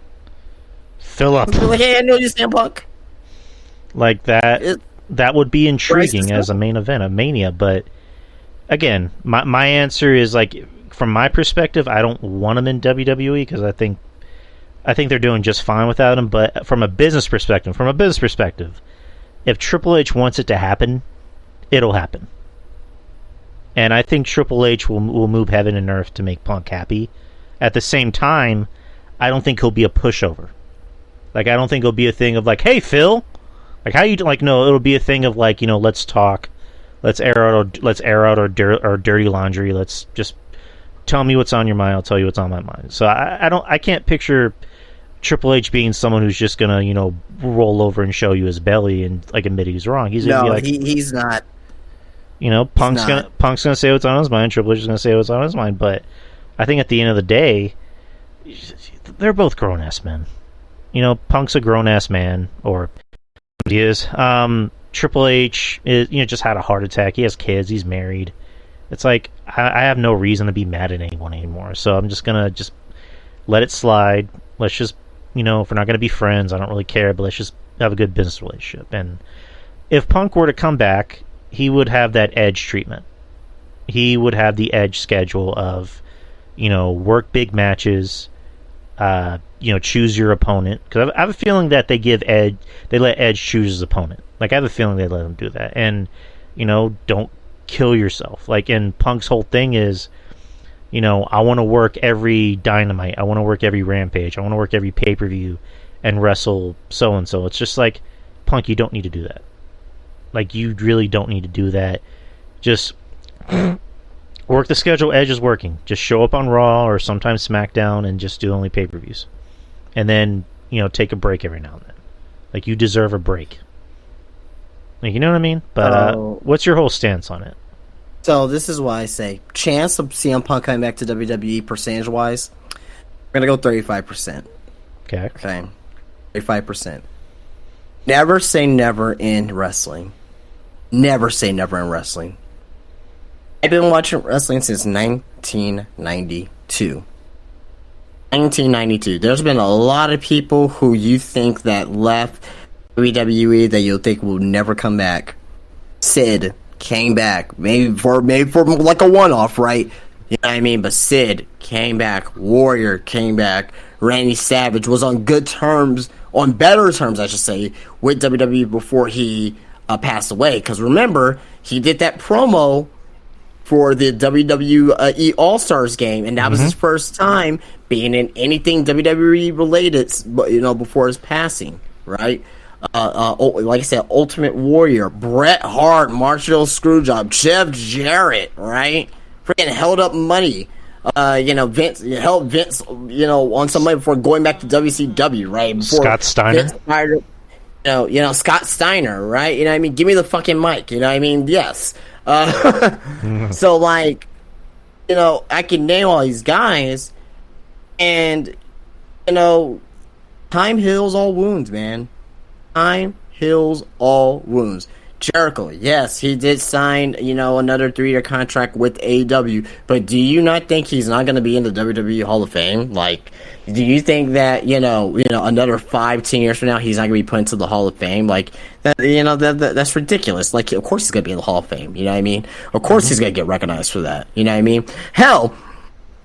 Philip. Like, hey, I know you, CM Punk. Like that. That would be intriguing as a main event of Mania, but again, my answer is like, from my perspective, I don't want him in WWE because I think they're doing just fine without him. But from a business perspective, if Triple H wants it to happen, it'll happen. And I think Triple H will move heaven and earth to make Punk happy. At the same time, I don't think he'll be a pushover. Like, I don't think it'll be a thing of like, hey, Phil, like, how you like? No, it'll be a thing of like, let's talk, let's air out our dirty laundry. Let's just tell me what's on your mind. I'll tell you what's on my mind. So I can't picture Triple H being someone who's just gonna roll over and show you his belly and like admit he's wrong. He's gonna be like, he's not. Punk's gonna say what's on his mind. Triple H is gonna say what's on his mind. But I think at the end of the day, they're both grown ass men. Punk's a grown ass man, or he is. Triple H is, just had a heart attack. He has kids. He's married. It's like I have no reason to be mad at anyone anymore. So I'm just gonna let it slide. Let's just, if we're not gonna be friends, I don't really care. But let's just have a good business relationship. And if Punk were to come back, he would have that Edge treatment. He would have the Edge schedule of, work big matches. Choose your opponent, because I have a feeling that they let Edge choose his opponent. Like, I have a feeling they let him do that, and don't kill yourself. Like, and Punk's whole thing is, I want to work every Dynamite, I want to work every Rampage, I want to work every pay-per-view, and wrestle so and so. It's just like, Punk, you don't need to do that. Like, you really don't need to do that. Just work the schedule Edge is working. Just show up on Raw or sometimes SmackDown and just do only pay-per-views. And then, take a break every now and then. Like, you deserve a break. Like, you know what I mean? But what's your whole stance on it? So this is why I say chance of CM Punk coming back to WWE percentage-wise, we're going to go 35%. Okay. 35%. Never say never in wrestling. Never say never in wrestling. I've been watching wrestling since 1992. 1992. There's been a lot of people who you think that left WWE that you'll think will never come back. Sid came back, maybe for like a one-off, right? You know what I mean? But Sid came back. Warrior came back. Randy Savage was on good terms, on better terms, I should say, with WWE before he passed away. Because remember, he did that promo for the WWE All-Stars game, and that was his first time being in anything WWE related, before his passing, right? Like I said, Ultimate Warrior, Bret Hart, Marshall Screwjob, Jeff Jarrett, right? Freaking held up money. Vince held Vince, on some money before going back to WCW, right? Before Scott Steiner. Scott Steiner, right? You know what I mean? Give me the fucking mic, you know what I mean? Yes. So, like, I can name all these guys, and, time heals all wounds, man. Time heals all wounds. Jericho, yes, he did sign, another 3-year contract with AEW, but do you not think he's not going to be in the WWE Hall of Fame? Like, do you think that, another 5-10 years from now, he's not going to be put into the Hall of Fame? Like, that's ridiculous. Like, of course he's going to be in the Hall of Fame, you know what I mean? Of course he's going to get recognized for that, you know what I mean? Hell,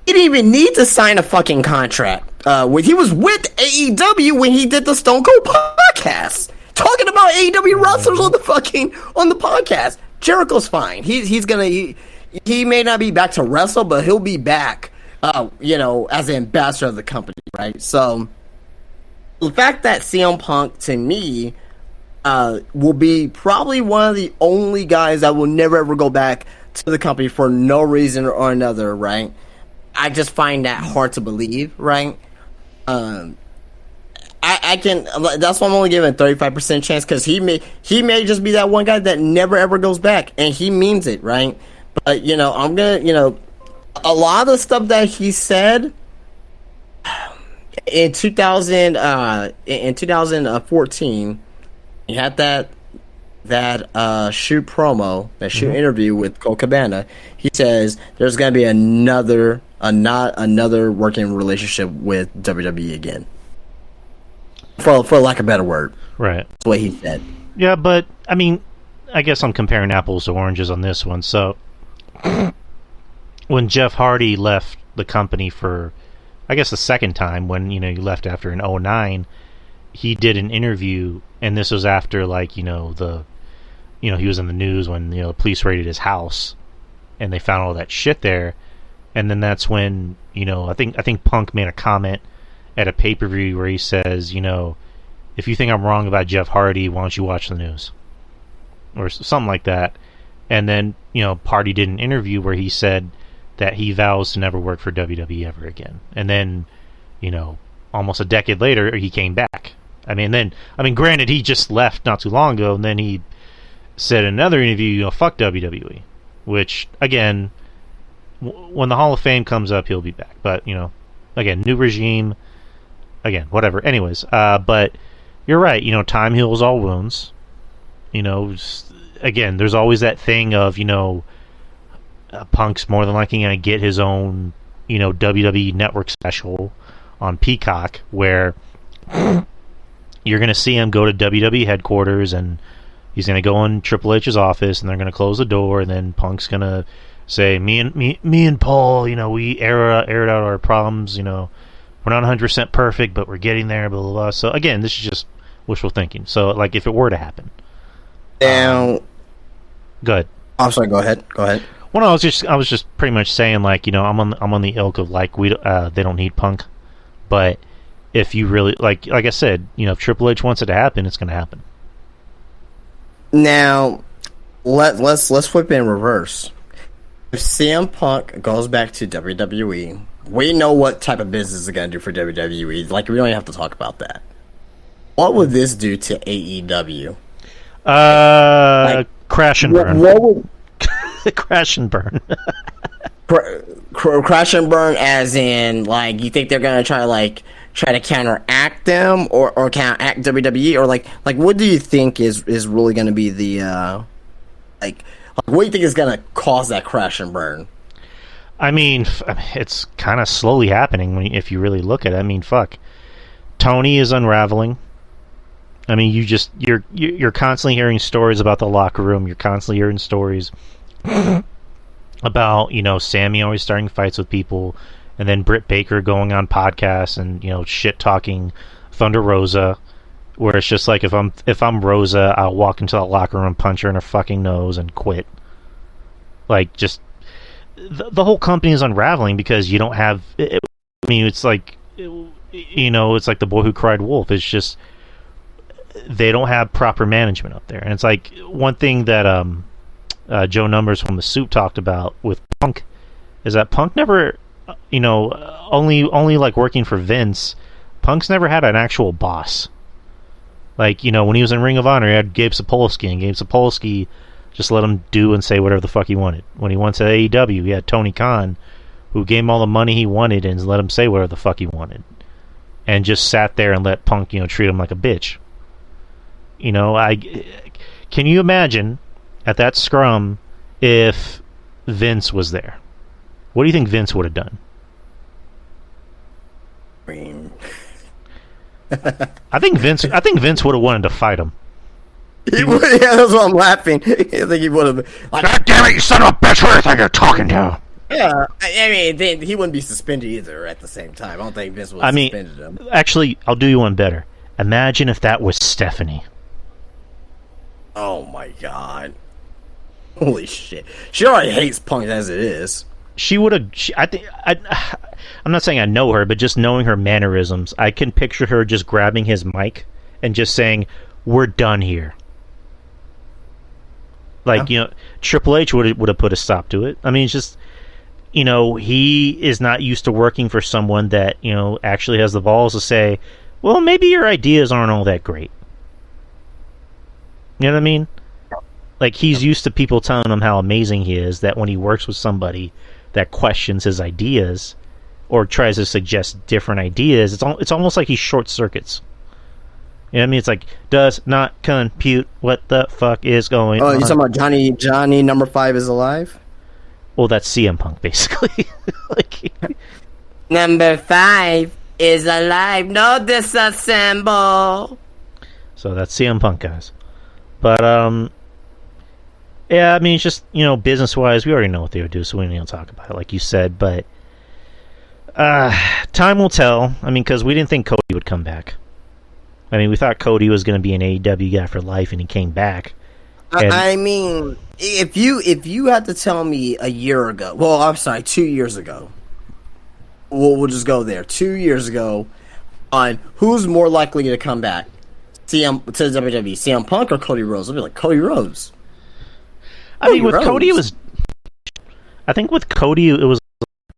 he didn't even need to sign a fucking contract. He was with AEW when he did the Stone Cold podcast. Talking about AEW wrestlers on the podcast. Jericho's fine. He may not be back to wrestle, but he'll be back, as an ambassador of the company, right? So the fact that CM Punk, to me, will be probably one of the only guys that will never ever go back to the company for no reason or another, right? I just find that hard to believe, right? I can. That's why I'm only giving a 35% chance, because he may just be that one guy that never ever goes back, and he means it, right? But I'm gonna, a lot of the stuff that he said in 2014, he had that that shoot promo, that shoot interview with Cole Cabana, he says there's gonna be another working relationship with WWE again. For lack of a better word. Right. That's what he said. Yeah, but I mean, I guess I'm comparing apples to oranges on this one. So when Jeff Hardy left the company for, I guess, the second time, when he left after in 2009, he did an interview, and this was after he was in the news when the police raided his house, and they found all that shit there, and then that's when I think Punk made a comment at a pay-per-view where he says, if you think I'm wrong about Jeff Hardy, why don't you watch the news? Or something like that. And then, Hardy did an interview where he said that he vows to never work for WWE ever again. And then, almost a decade later, he came back. Granted, he just left not too long ago, and then he said in another interview, fuck WWE. Which, again, when the Hall of Fame comes up, he'll be back. But, again, new regime. Again, whatever. Anyways, but you're right. Time heals all wounds. Again, there's always that thing of, Punk's more than likely going to get his own, WWE Network special on Peacock, where you're going to see him go to WWE headquarters, and he's going to go in Triple H's office, and they're going to close the door, and then Punk's going to say, me and Paul, we aired out our problems, we're not 100% perfect, but we're getting there, blah, blah, blah. So, again, this is just wishful thinking. So, if it were to happen. Now, go ahead. I'm sorry, go ahead. Well, no, I was just pretty much saying, I'm on the ilk of, they don't need Punk. But if you really, like I said, if Triple H wants it to happen, it's going to happen. Now, let's flip it in reverse. If CM Punk goes back to WWE, we know what type of business it's going to do for WWE. We don't even have to talk about that. What would this do to AEW? Crash and burn. What would crash and burn? Crash and burn, as in, you think they're going to try to counteract them or counteract WWE, or what do you think is really going to be the what do you think is going to cause that crash and burn? It's kind of slowly happening if you really look at it. Fuck. Tony is unraveling. You're constantly hearing stories about the locker room. You're constantly hearing stories about, Sammy always starting fights with people, and then Britt Baker going on podcasts and, shit talking Thunder Rosa, where it's just if I'm Rosa, I'll walk into the locker room, punch her in her fucking nose, and quit. The whole company is unraveling because you don't have. It's like the boy who cried wolf. It's just they don't have proper management up there, and it's one thing that Joe Numbers from the Soup talked about with Punk is that Punk never, only working for Vince. Punk's never had an actual boss. When he was in Ring of Honor, he had Gabe Sapolsky, and Gabe Sapolsky just let him do and say whatever the fuck he wanted. When he went to AEW, he had Tony Khan, who gave him all the money he wanted and let him say whatever the fuck he wanted. And just sat there and let Punk, treat him like a bitch. Can you imagine at that scrum if Vince was there? What do you think Vince would have done? I think Vince would have wanted to fight him. Yeah, that's why I'm laughing. I think he would have. God damn it, you son of a bitch! Who do you think you're talking to? Yeah, he wouldn't be suspended either. At the same time, I don't think Vince would have suspended him. Actually, I'll do you one better. Imagine if that was Stephanie. Oh my god! Holy shit! She already hates Punk as it is. She would have. I'm not saying I know her, but just knowing her mannerisms, I can picture her just grabbing his mic and just saying, "We're done here." Triple H would have put a stop to it. It's just, he is not used to working for someone that, actually has the balls to say, well, maybe your ideas aren't all that great. You know what I mean? He's used to people telling him how amazing he is, that when he works with somebody that questions his ideas or tries to suggest different ideas, it's almost like he short circuits. You know what I mean? It's like, does not compute. What the fuck is going Oh, on? you talking about Johnny number 5 is alive? Well, that's CM Punk, basically. Like, Number 5 is alive. No disassemble. so that's CM Punk, guys. But, yeah, I mean, it's just, business-wise, we already know what they would do, so we don't talk about it, like you said. But, time will tell. I mean, because we didn't think Cody would come back. I mean, we thought Cody was going to be an AEW guy for life, and he came back. I mean, if you had to tell me a year ago, well, I'm sorry, 2 years ago, we'll just go there. 2 years ago, on who's more likely to come back, to WWE, CM Punk or Cody Rhodes? I'd be like Cody Rhodes. I mean, with Cody, I think with Cody, it was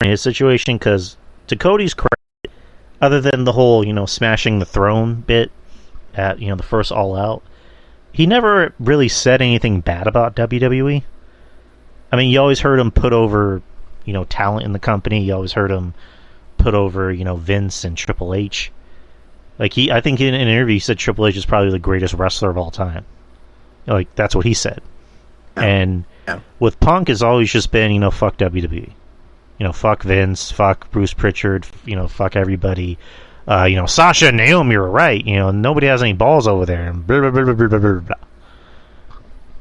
his situation because, to Cody's credit, other than the whole smashing the throne bit at the first All Out, he never really said anything bad about WWE. I mean, you always heard him put over talent in the company. You always heard him put over Vince and Triple H. Like, I think in an interview he said Triple H is probably the greatest wrestler of all time. Like, that's what he said. And with Punk, it's always just been fuck WWE. Fuck Vince, fuck Bruce Pritchard, fuck everybody. Sasha and Naomi were right. Nobody has any balls over there. And blah, blah, blah, blah, blah, blah, blah.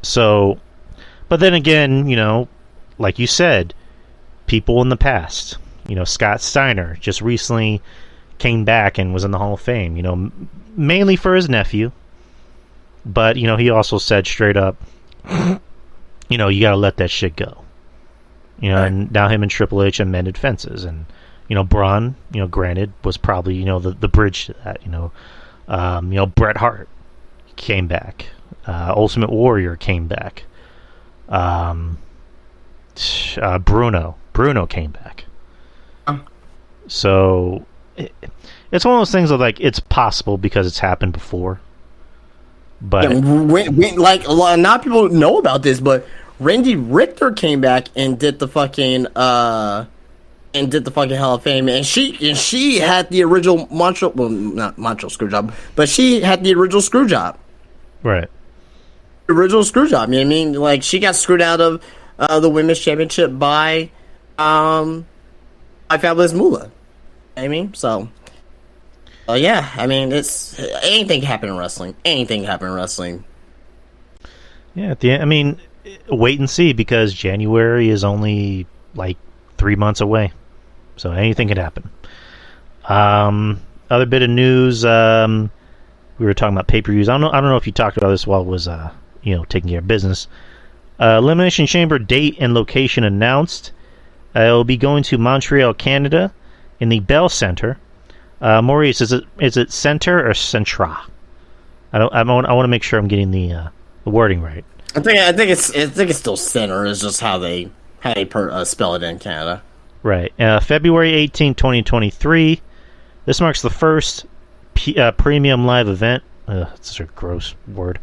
So, but then again, like you said, people in the past. Scott Steiner just recently came back and was in the Hall of Fame. Mainly for his nephew. But, he also said straight up, you gotta let that shit go. Right. And now him and Triple H have mended fences. And, Braun, granted, was probably, the bridge to that, Bret Hart came back. Ultimate Warrior came back. Bruno came back. So, it's one of those things of, like, it's possible because it's happened before. But, like, a lot of people know about this, but Randy Richter came back and did the fucking Hall of Fame, and she had the original not Montreal screw job, but she had the original screw job. Right. Original screw job. I mean, like, she got screwed out of the women's championship by Fabulous Moolah. I mean, so. Yeah, I mean, it's anything can happen in wrestling. Anything can happen in wrestling. Yeah, at the end, I mean, wait and see, because January is only like 3 months away, so anything could happen. Other bit of news, we were talking about pay-per-views. I don't know if you talked about this while it was taking care of business. Elimination Chamber date and location announced. It will be going to Montreal, Canada, in the Bell Center. Maurice, is it center or centra? I want to make sure I'm getting the wording right. I think it's still center. Is just how they spell it in Canada. Right. February 18, 2023. This marks the first premium live event. That's such a gross word.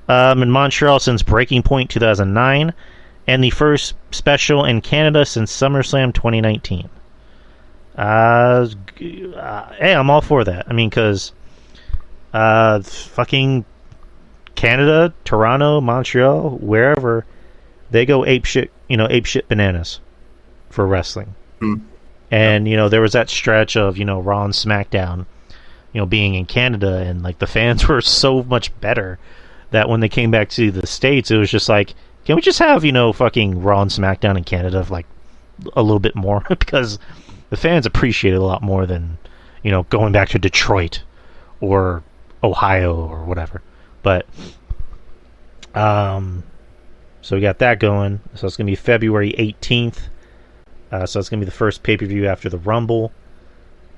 In Montreal since Breaking Point 2009, and the first special in Canada since SummerSlam 2019. Hey, I'm all for that. I mean, because fucking Canada, Toronto, Montreal, wherever, they go ape shit bananas for wrestling. Mm. And there was that stretch of Raw and SmackDown, being in Canada, and like the fans were so much better that when they came back to the States, it was just like, can we just have fucking Raw and SmackDown in Canada like a little bit more because the fans appreciate it a lot more than, going back to Detroit or Ohio or whatever. But, so we got that going. So it's going to be February 18th. So it's going to be the first pay-per-view after the Rumble.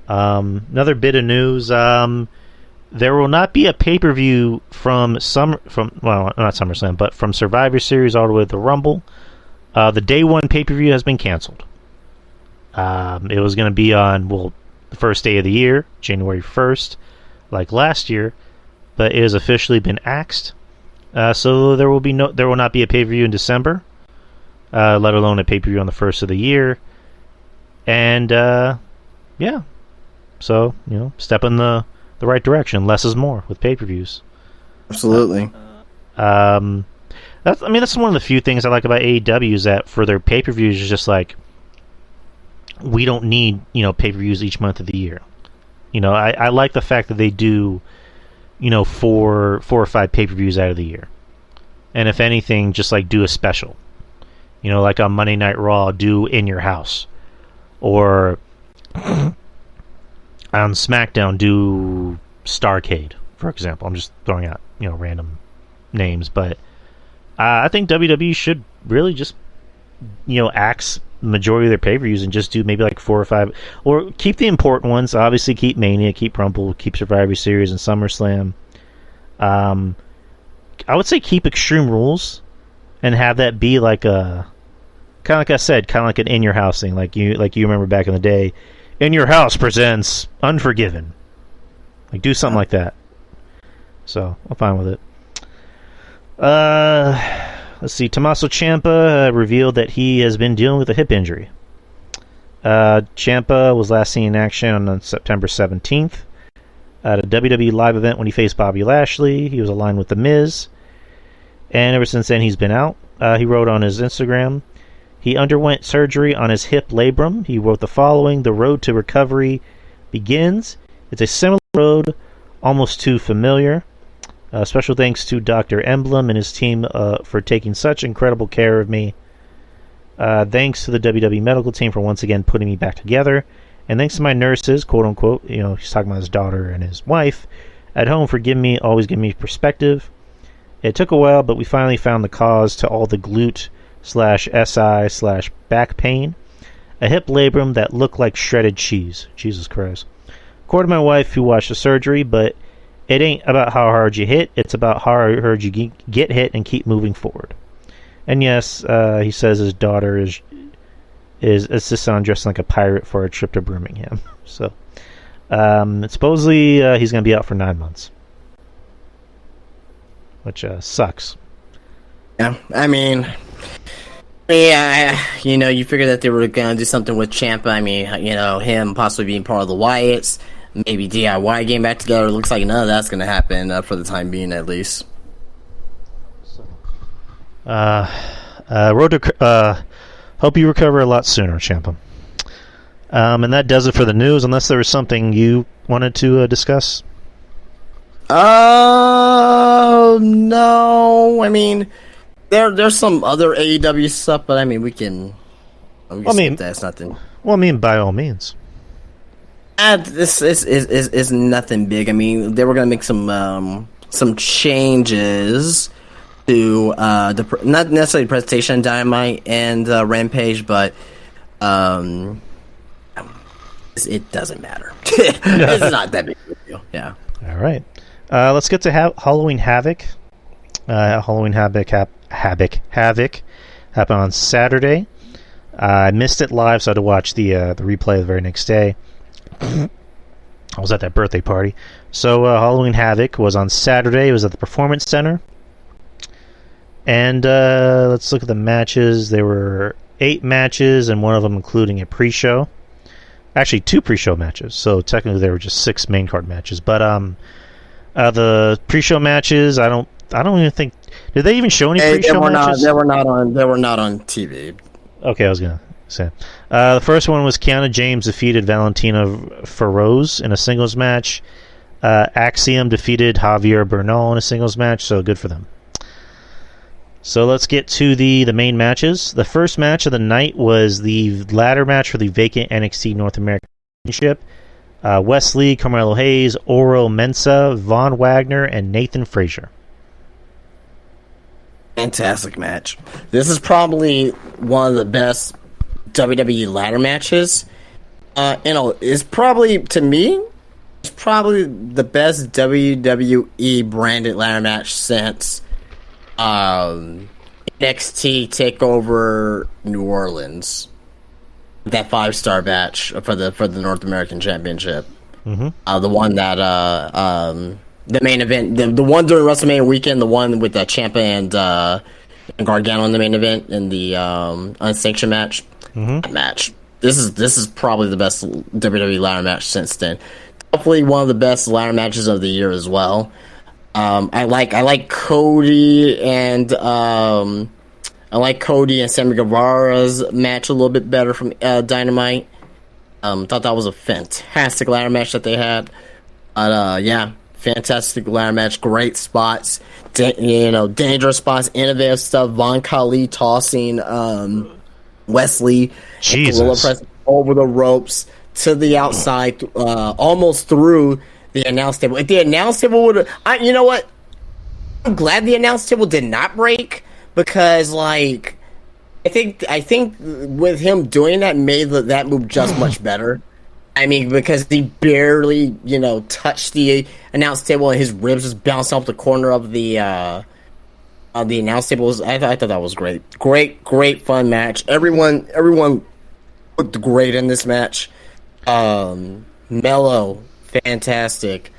Another bit of news. There will not be a pay-per-view from not SummerSlam, but from Survivor Series all the way to the Rumble. The day one pay-per-view has been canceled. It was going to be on, the first day of the year, January 1st, like last year, but it has officially been axed. So there will not be a pay-per-view in December, let alone a pay-per-view on the first of the year. And, yeah. So, step in the the right direction. Less is more with pay-per-views. Absolutely. That's one of the few things I like about AEW is that for their pay-per-views, it's just like we don't need pay-per-views each month of the year. I like the fact that they do 4 or 5 pay-per-views out of the year, and if anything, just like do a special. Like on Monday Night Raw, do In Your House, or on SmackDown, do Starrcade, for example. I'm just throwing out random names, but I think WWE should really just axe the majority of their pay-per-views and just do maybe like 4 or 5, or keep the important ones. Obviously, keep Mania, keep Rumble, keep Survivor Series and SummerSlam. I would say keep Extreme Rules and have that be like a kind of like I said, kind of like an In Your House thing, like you remember back in the day. In Your House presents Unforgiven. Like do something like that. So I'm fine with it. Let's see. Tommaso Ciampa revealed that he has been dealing with a hip injury. Ciampa was last seen in action on September 17th at a WWE live event when he faced Bobby Lashley. He was aligned with The Miz, and ever since then he's been out. He wrote on his Instagram, he underwent surgery on his hip labrum. He wrote the following: "The road to recovery begins. It's a similar road, almost too familiar. Special thanks to Dr. Emblem and his team for taking such incredible care of me. Thanks to the WWE medical team for once again putting me back together. And thanks to my nurses, quote unquote," he's talking about his daughter and his wife, "at home for always giving me perspective. It took a while, but we finally found the cause to all the glute/SI/back pain. A hip labrum that looked like shredded cheese." Jesus Christ. "According to my wife who watched the surgery, but it ain't about how hard you hit, it's about how hard you get hit and keep moving forward." And yes, he says his daughter is insists on dressing like a pirate for a trip to Birmingham. So, supposedly he's going to be out for 9 months, which sucks. Yeah, I mean, you figured that they were going to do something with Ciampa. I mean, him possibly being part of the Wyatts. Maybe DIY getting back together. It looks like none of that's going to happen for the time being, at least. Hope you recover a lot sooner, Ciampa. And that does it for the news, unless there was something you wanted to discuss. No. I mean, there's some other AEW stuff, but I mean, we can skip that. It's nothing. Well, I mean, by all means. This is nothing big. I mean, they were going to make some changes to not necessarily the presentation of Dynamite and Rampage, but it doesn't matter. It's not that big of a deal. Yeah. All right. Let's get to Halloween Havoc. Halloween Havoc happened on Saturday. I missed it live, so I had to watch the replay the very next day. I was at that birthday party. So Halloween Havoc was on Saturday. It was at the Performance Center. And let's look at the matches. There were 8 matches, and one of them including a pre-show. Actually, 2 pre-show matches. So technically, there were just 6 main card matches. But the pre-show matches, I don't even think. Did they even show any pre-show matches? They were not on TV. Okay, I was gonna say. The first one was Kiana James defeated Valentina Feroz in a singles match. Axiom defeated Javier Bernal in a singles match. So good for them. So let's get to the main matches. The first match of the night was the ladder match for the vacant NXT North American Championship. Wesley, Carmelo Hayes, Oro Mensah, Von Wagner, and Nathan Frazier. Fantastic match. This is probably one of the best WWE ladder matches. It's probably, to me, it's probably the best WWE branded ladder match since NXT TakeOver New Orleans. That 5-star match for the North American Championship. Mm-hmm. The one that the main event, the one during WrestleMania weekend, the one with Ciampa and Gargano in the main event in the unsanctioned match. Mm-hmm. That match. This is probably the best WWE ladder match since then. Hopefully, one of the best ladder matches of the year as well. I like Cody and Sammy Guevara's match a little bit better from Dynamite. Thought that was a fantastic ladder match that they had. Yeah, fantastic ladder match. Great spots, dangerous spots, innovative stuff. Von Khali tossing Wesley, gorilla press over the ropes to the outside, almost through the announce table. If the announce table would, you know what? I'm glad the announce table did not break because, like, I think with him doing that made that move just much better. I mean, because he barely, touched the announce table and his ribs just bounced off the corner of the announce table. I thought that was great. Great fun match. Everyone looked great in this match. Mello, fantastic.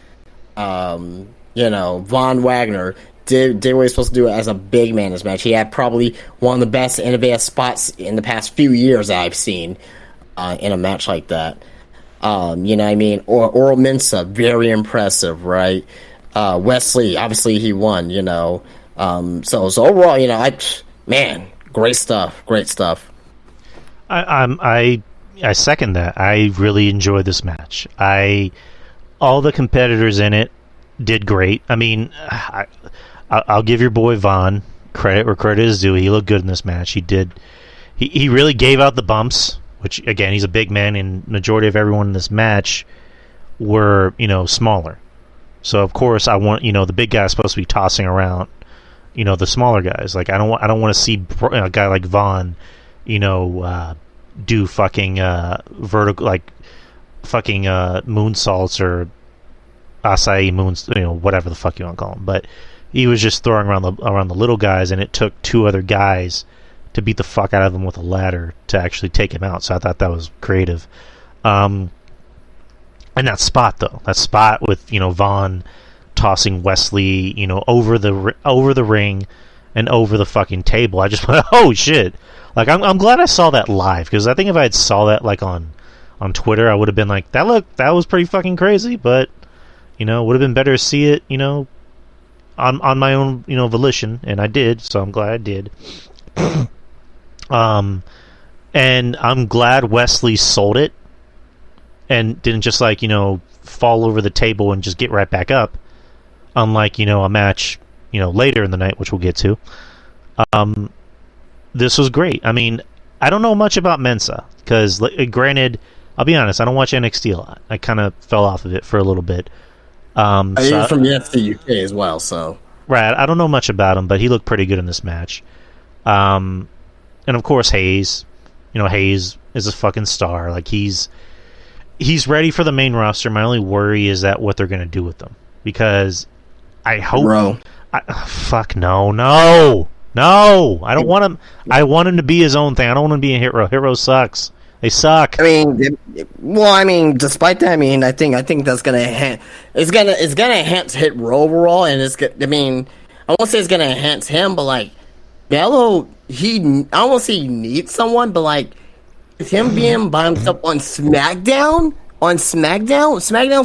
Von Wagner did what he was supposed to do as a big man in this match. He had probably one of the best innovative spots in the past few years that I've seen in a match like that. You know what I mean? Oral Mensa, very impressive, right? Wesley, obviously he won, So overall, great stuff. I second that. I really enjoyed this match. All the competitors in it did great. I mean, I'll give your boy Vaughn credit where credit is due. He looked good in this match. He did. He really gave out the bumps, which again, he's a big man, and majority of everyone in this match were smaller. So of course, I want the big guy's supposed to be tossing around the smaller guys. Like I don't want to see a guy like Vaughn do fucking vertical, like fucking moonsaults or acai moons, whatever the fuck you want to call them. But he was just throwing around the little guys, and it took two other guys to beat the fuck out of him with a ladder to actually take him out. So I thought that was creative. And that spot with Vaughn tossing Wesley over the ring and over the fucking table, I just went, oh shit. Like I'm glad I saw that live, because I think if I had saw that like on Twitter, I would have been like, that was pretty fucking crazy, but would have been better to see it on my own volition, and I did, so I'm glad I did. And I'm glad Wesley sold it and didn't just fall over the table and just get right back up, unlike a match later in the night, which we'll get to. This was great. I mean, I don't know much about Mensa because, granted, I'll be honest, I don't watch NXT a lot. I kind of fell off of it for a little bit. He's from NXT UK as well, so right. I don't know much about him, but he looked pretty good in this match. And of course, Hayes. Hayes is a fucking star. Like he's ready for the main roster. My only worry is that what they're going to do with them, because I hope. Fuck no. I don't want him. I want him to be his own thing. I don't want him to be a hero. Hero sucks. They suck. I mean, despite that, I think that's gonna enhance. It's gonna enhance Hit Row overall, and I won't say it's gonna enhance him, but like Bello, I won't say he needs someone, but like him being by himself on SmackDown's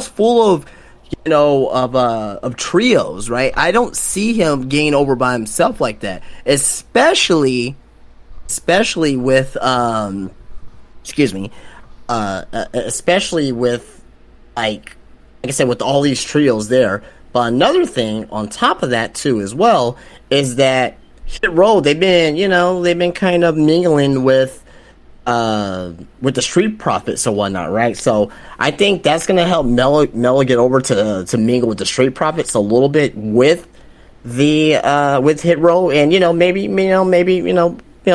full of of trios, right? I don't see him getting over by himself like that, especially with especially with like I said, with all these trios there. But another thing on top of that too, as well, is that Hit Row, they've been kind of mingling with the Street Profits and whatnot, right? So I think that's gonna help Mello get over to mingle with the Street Profits a little bit with the with Hit Row, and maybe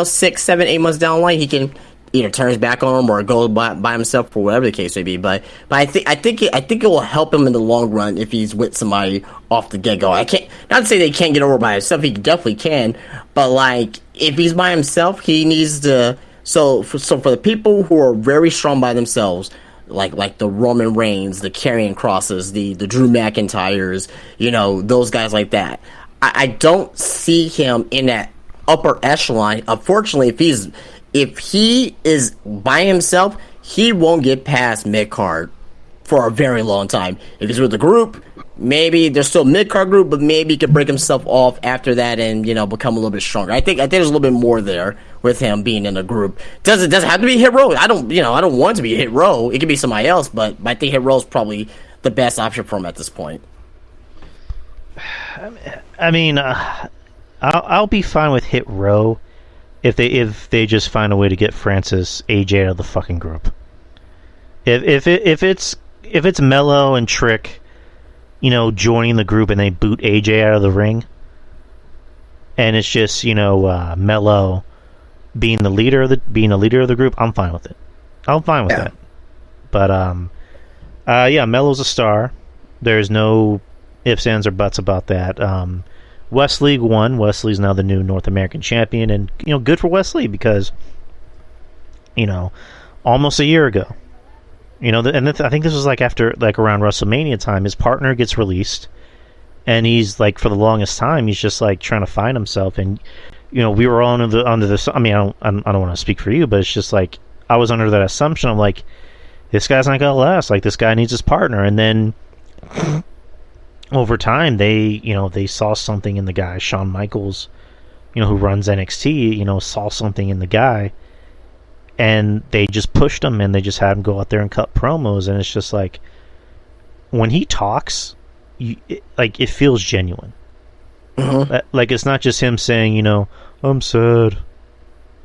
6, 7, 8 months down the line he can either turn his back on him or go by himself, or whatever the case may be. But I think it will help him in the long run if he's with somebody off the get go. I can't not to say they can't get over by himself. He definitely can, but like if he's by himself, he needs to. So for the people who are very strong by themselves, like the Roman Reigns, the Karrion Crosses, the Drew McIntyres, those guys like that, I don't see him in that upper echelon. Unfortunately, if he is by himself, he won't get past mid card. for a very long time. If he's with the group, maybe there's still a mid-card group, but maybe he could break himself off after that and, become a little bit stronger. I think there's a little bit more there with him being in a group. Doesn't have to be Hit Row. I don't want it to be Hit Row. It could be somebody else, but I think Hit Row is probably the best option for him at this point. I mean, I'll be fine with Hit Row if they just find a way to get Francis AJ out of the fucking group. If it's Mello and Trick, joining the group and they boot AJ out of the ring, and it's just Mello being the leader of the group, I'm fine with it. I'm fine with that. But Mello's a star. There's no ifs, ands, or buts about that. Wesley won. Wesley's now the new North American champion, and good for Wesley because almost a year ago. I think this was after around WrestleMania time. His partner gets released, and he's for the longest time he's just trying to find himself. And we were all under this. I mean, I don't want to speak for you, but it's just I was under that assumption. I'm like, this guy's not gonna last. This guy needs his partner. And then over time, they saw something in the guy. Shawn Michaels, who runs NXT, saw something in the guy. And they just pushed him, and they just had him go out there and cut promos, and it's just when he talks, it feels genuine. Mm-hmm. It's not just him saying, I'm sad,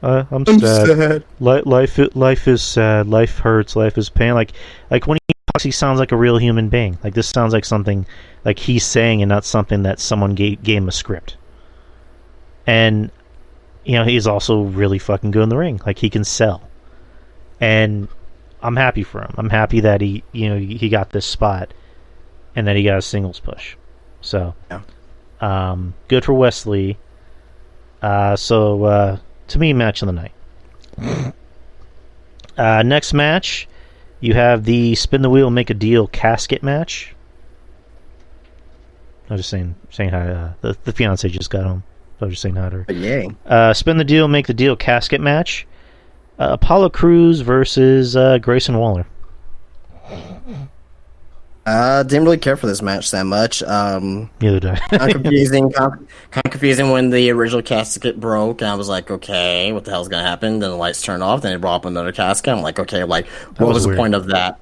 I'm sad. Life is sad, life hurts, life is pain. When he talks, he sounds like a real human being. This sounds like something he's saying, and not something that someone gave him a script. And he's also really fucking good in the ring. He can sell. And I'm happy for him. I'm happy that he got this spot and that he got a singles push. So, good for Wesley. To me, match of the night. Next match, you have the spin the wheel, make a deal casket match. I was just saying hi. The fiance just got home. I was just saying hi to her. Yay. Spin the deal, make the deal casket match. Apollo Crews versus Grayson Waller. Didn't really care for this match that much. Neither did I. Kind of confusing when the original casket broke, and I was like, okay, what the hell's gonna happen? Then the lights turned off, then they brought up another casket. I'm like, okay, what was the point of that?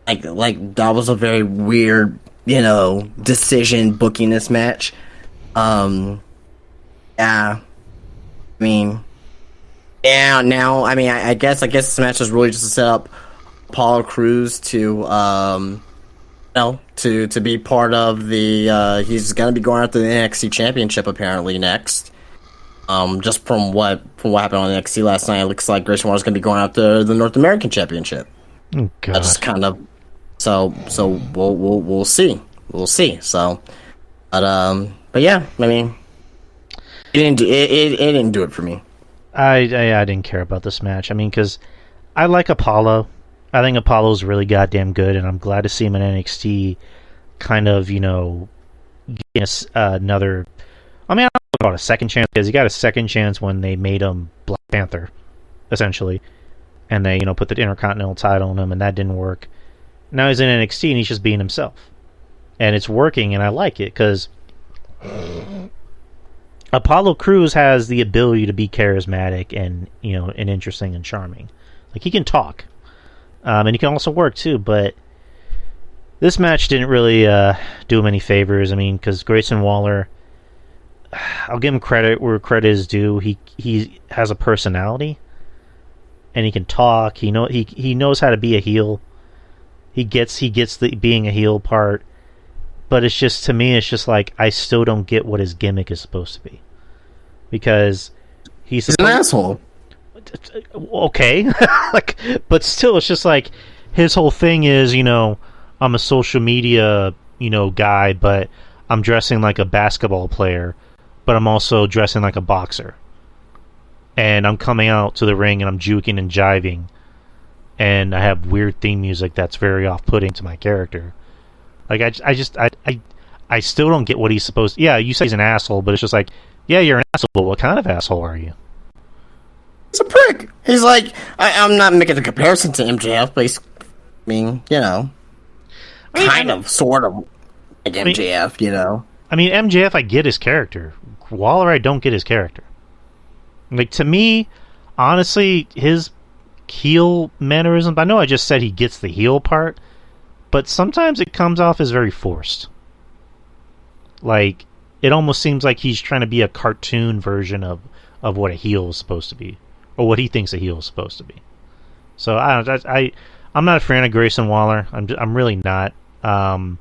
That was a very weird, decision booking this match. Yeah, I guess this match is really just to set up Apollo Crews to be part of the. He's gonna be going after the NXT Championship apparently next. Just from what happened on NXT last night, it looks like Grayson Waller's gonna be going after the North American Championship. Oh, God. That's just kind of so we'll see. We'll see. So, but yeah, it didn't do it for me. I didn't care about this match. Because I like Apollo. I think Apollo's really goddamn good, and I'm glad to see him in NXT. Kind of, getting another. I don't know about a second chance because he got a second chance when they made him Black Panther, essentially, and they put the Intercontinental title on him, and that didn't work. Now he's in NXT and he's just being himself, and it's working, and I like it because Apollo Crews has the ability to be charismatic and and interesting and charming. He can talk, and he can also work too. But this match didn't really do him any favors. Because Grayson Waller, I'll give him credit where credit is due. He has a personality, and he can talk. He knows how to be a heel. He gets the being a heel part. But it's just, to me, I still don't get what his gimmick is supposed to be. Because he's an asshole. Okay. But still, it's just his whole thing is, I'm a social media, guy, but I'm dressing like a basketball player, but I'm also dressing like a boxer. And I'm coming out to the ring and I'm juking and jiving. And I have weird theme music that's very off-putting to my character. I still don't get what he's supposed to... Yeah, you say he's an asshole, but it's just yeah, you're an asshole, but what kind of asshole are you? He's a prick. He's I'm not making a comparison to MJF, but kind of, sort of, like MJF, you know. I mean, MJF, I get his character. Waller, I don't get his character. Like, to me, honestly, his heel mannerism, I know I just said he gets the heel part, but sometimes it comes off as very forced. Like, it almost seems like he's trying to be a cartoon version of what a heel is supposed to be, or what he thinks a heel is supposed to be. So I'm not a fan of Grayson Waller. I'm really not. I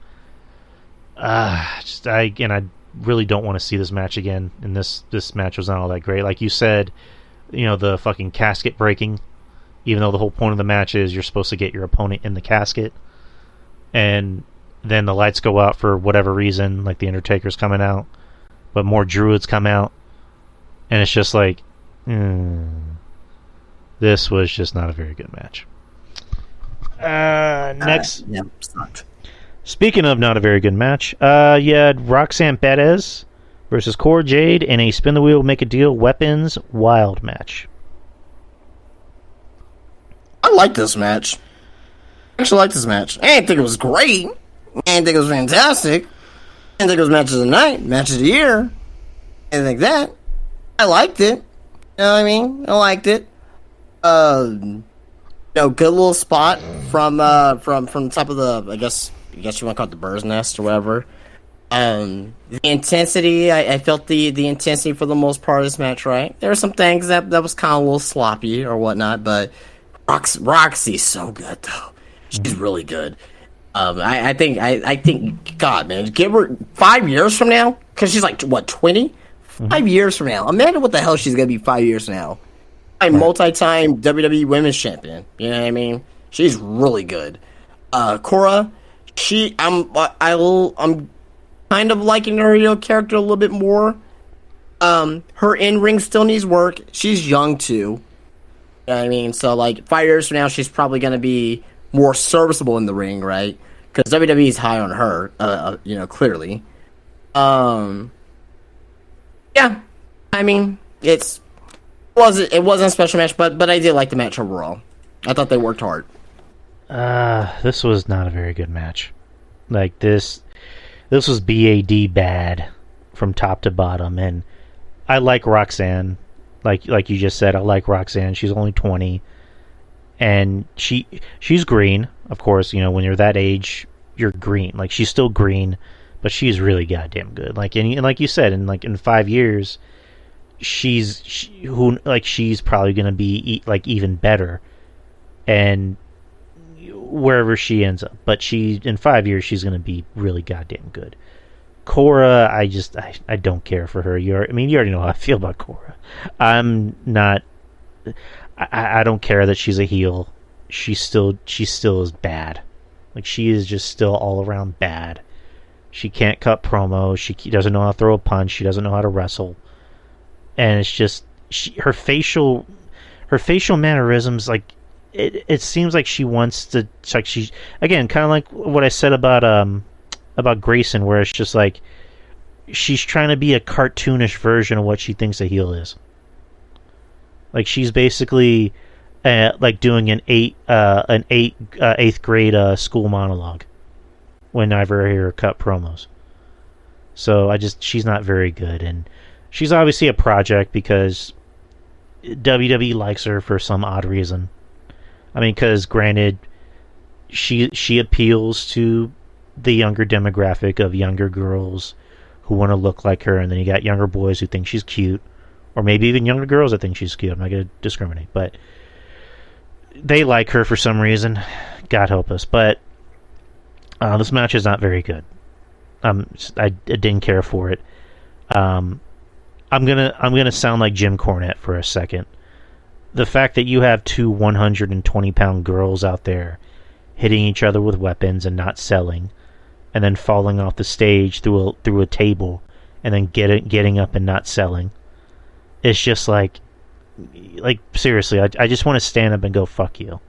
really don't want to see this match again. And this match was not all that great. Like you said, the fucking casket breaking. Even though the whole point of the match is you're supposed to get your opponent in the casket, and then the lights go out for whatever reason, like the Undertaker's coming out, but more Druids come out, and it's just like, this was just not a very good match. Next, sucked. Speaking of not a very good match, you had Roxanne Perez versus Cora Jade in a spin the wheel, make a deal, weapons wild match. I like this match. I actually like this match. I didn't think it was great. I didn't think it was fantastic. I didn't think it was match of the night, match of the year. I didn't think that. I liked it. You know what I mean? I liked it. Good little spot from the top of the, I guess you want to call it the bird's nest or whatever. The intensity, I felt the intensity for the most part of this match, right? There were some things that was kind of a little sloppy or whatnot, but Roxy's so good though. She's really good. I think, God, man, give her 5 years from now, because she's like, what, 20? 5 years from now. Imagine what the hell she's going to be 5 years from now. I'm multi-time WWE Women's Champion. You know what I mean? She's really good. Cora, I'm kind of liking her character a little bit more. Her in-ring still needs work. She's young, too. You know what I mean? So, like, 5 years from now, she's probably going to be more serviceable in the ring, right? Because WWE is high on her, clearly. Yeah, I mean, it wasn't a special match, but I did like the match overall. I thought they worked hard. This was not a very good match. Like, this was BAD bad from top to bottom, and I like Roxanne. Like you just said, I like Roxanne. She's only 20, and she's green, of course. When you're that age, you're green. Like, she's still green, but she's really goddamn good. Like, and like you said, in 5 years, she's probably gonna be even better, and wherever she ends up. But in 5 years, she's gonna be really goddamn good. Cora, I don't care for her. You already know how I feel about Cora. I'm not. I don't care that she's a heel. She still is bad. Like, she is just still all around bad. She can't cut promos. She doesn't know how to throw a punch. She doesn't know how to wrestle. And it's just her facial mannerisms. Like, it seems like she wants to. It's like she's, again, kind of like what I said about Grayson, where it's just like she's trying to be a cartoonish version of what she thinks a heel is. Like, she's basically like doing an eighth grade school monologue whenever I hear her cut promos. So she's not very good, and she's obviously a project because WWE likes her for some odd reason. I mean, because granted, she appeals to the younger demographic of younger girls who want to look like her, and then you got younger boys who think she's cute, or maybe even younger girls that think she's cute. I'm not going to discriminate, but they like her for some reason. God help us. But this match is not very good. I didn't care for it. I'm gonna sound like Jim Cornette for a second. The fact that you have two 120-pound girls out there hitting each other with weapons and not selling, and then falling off the stage through a table, and then getting up and not selling, it's just like seriously, I just want to stand up and go fuck you,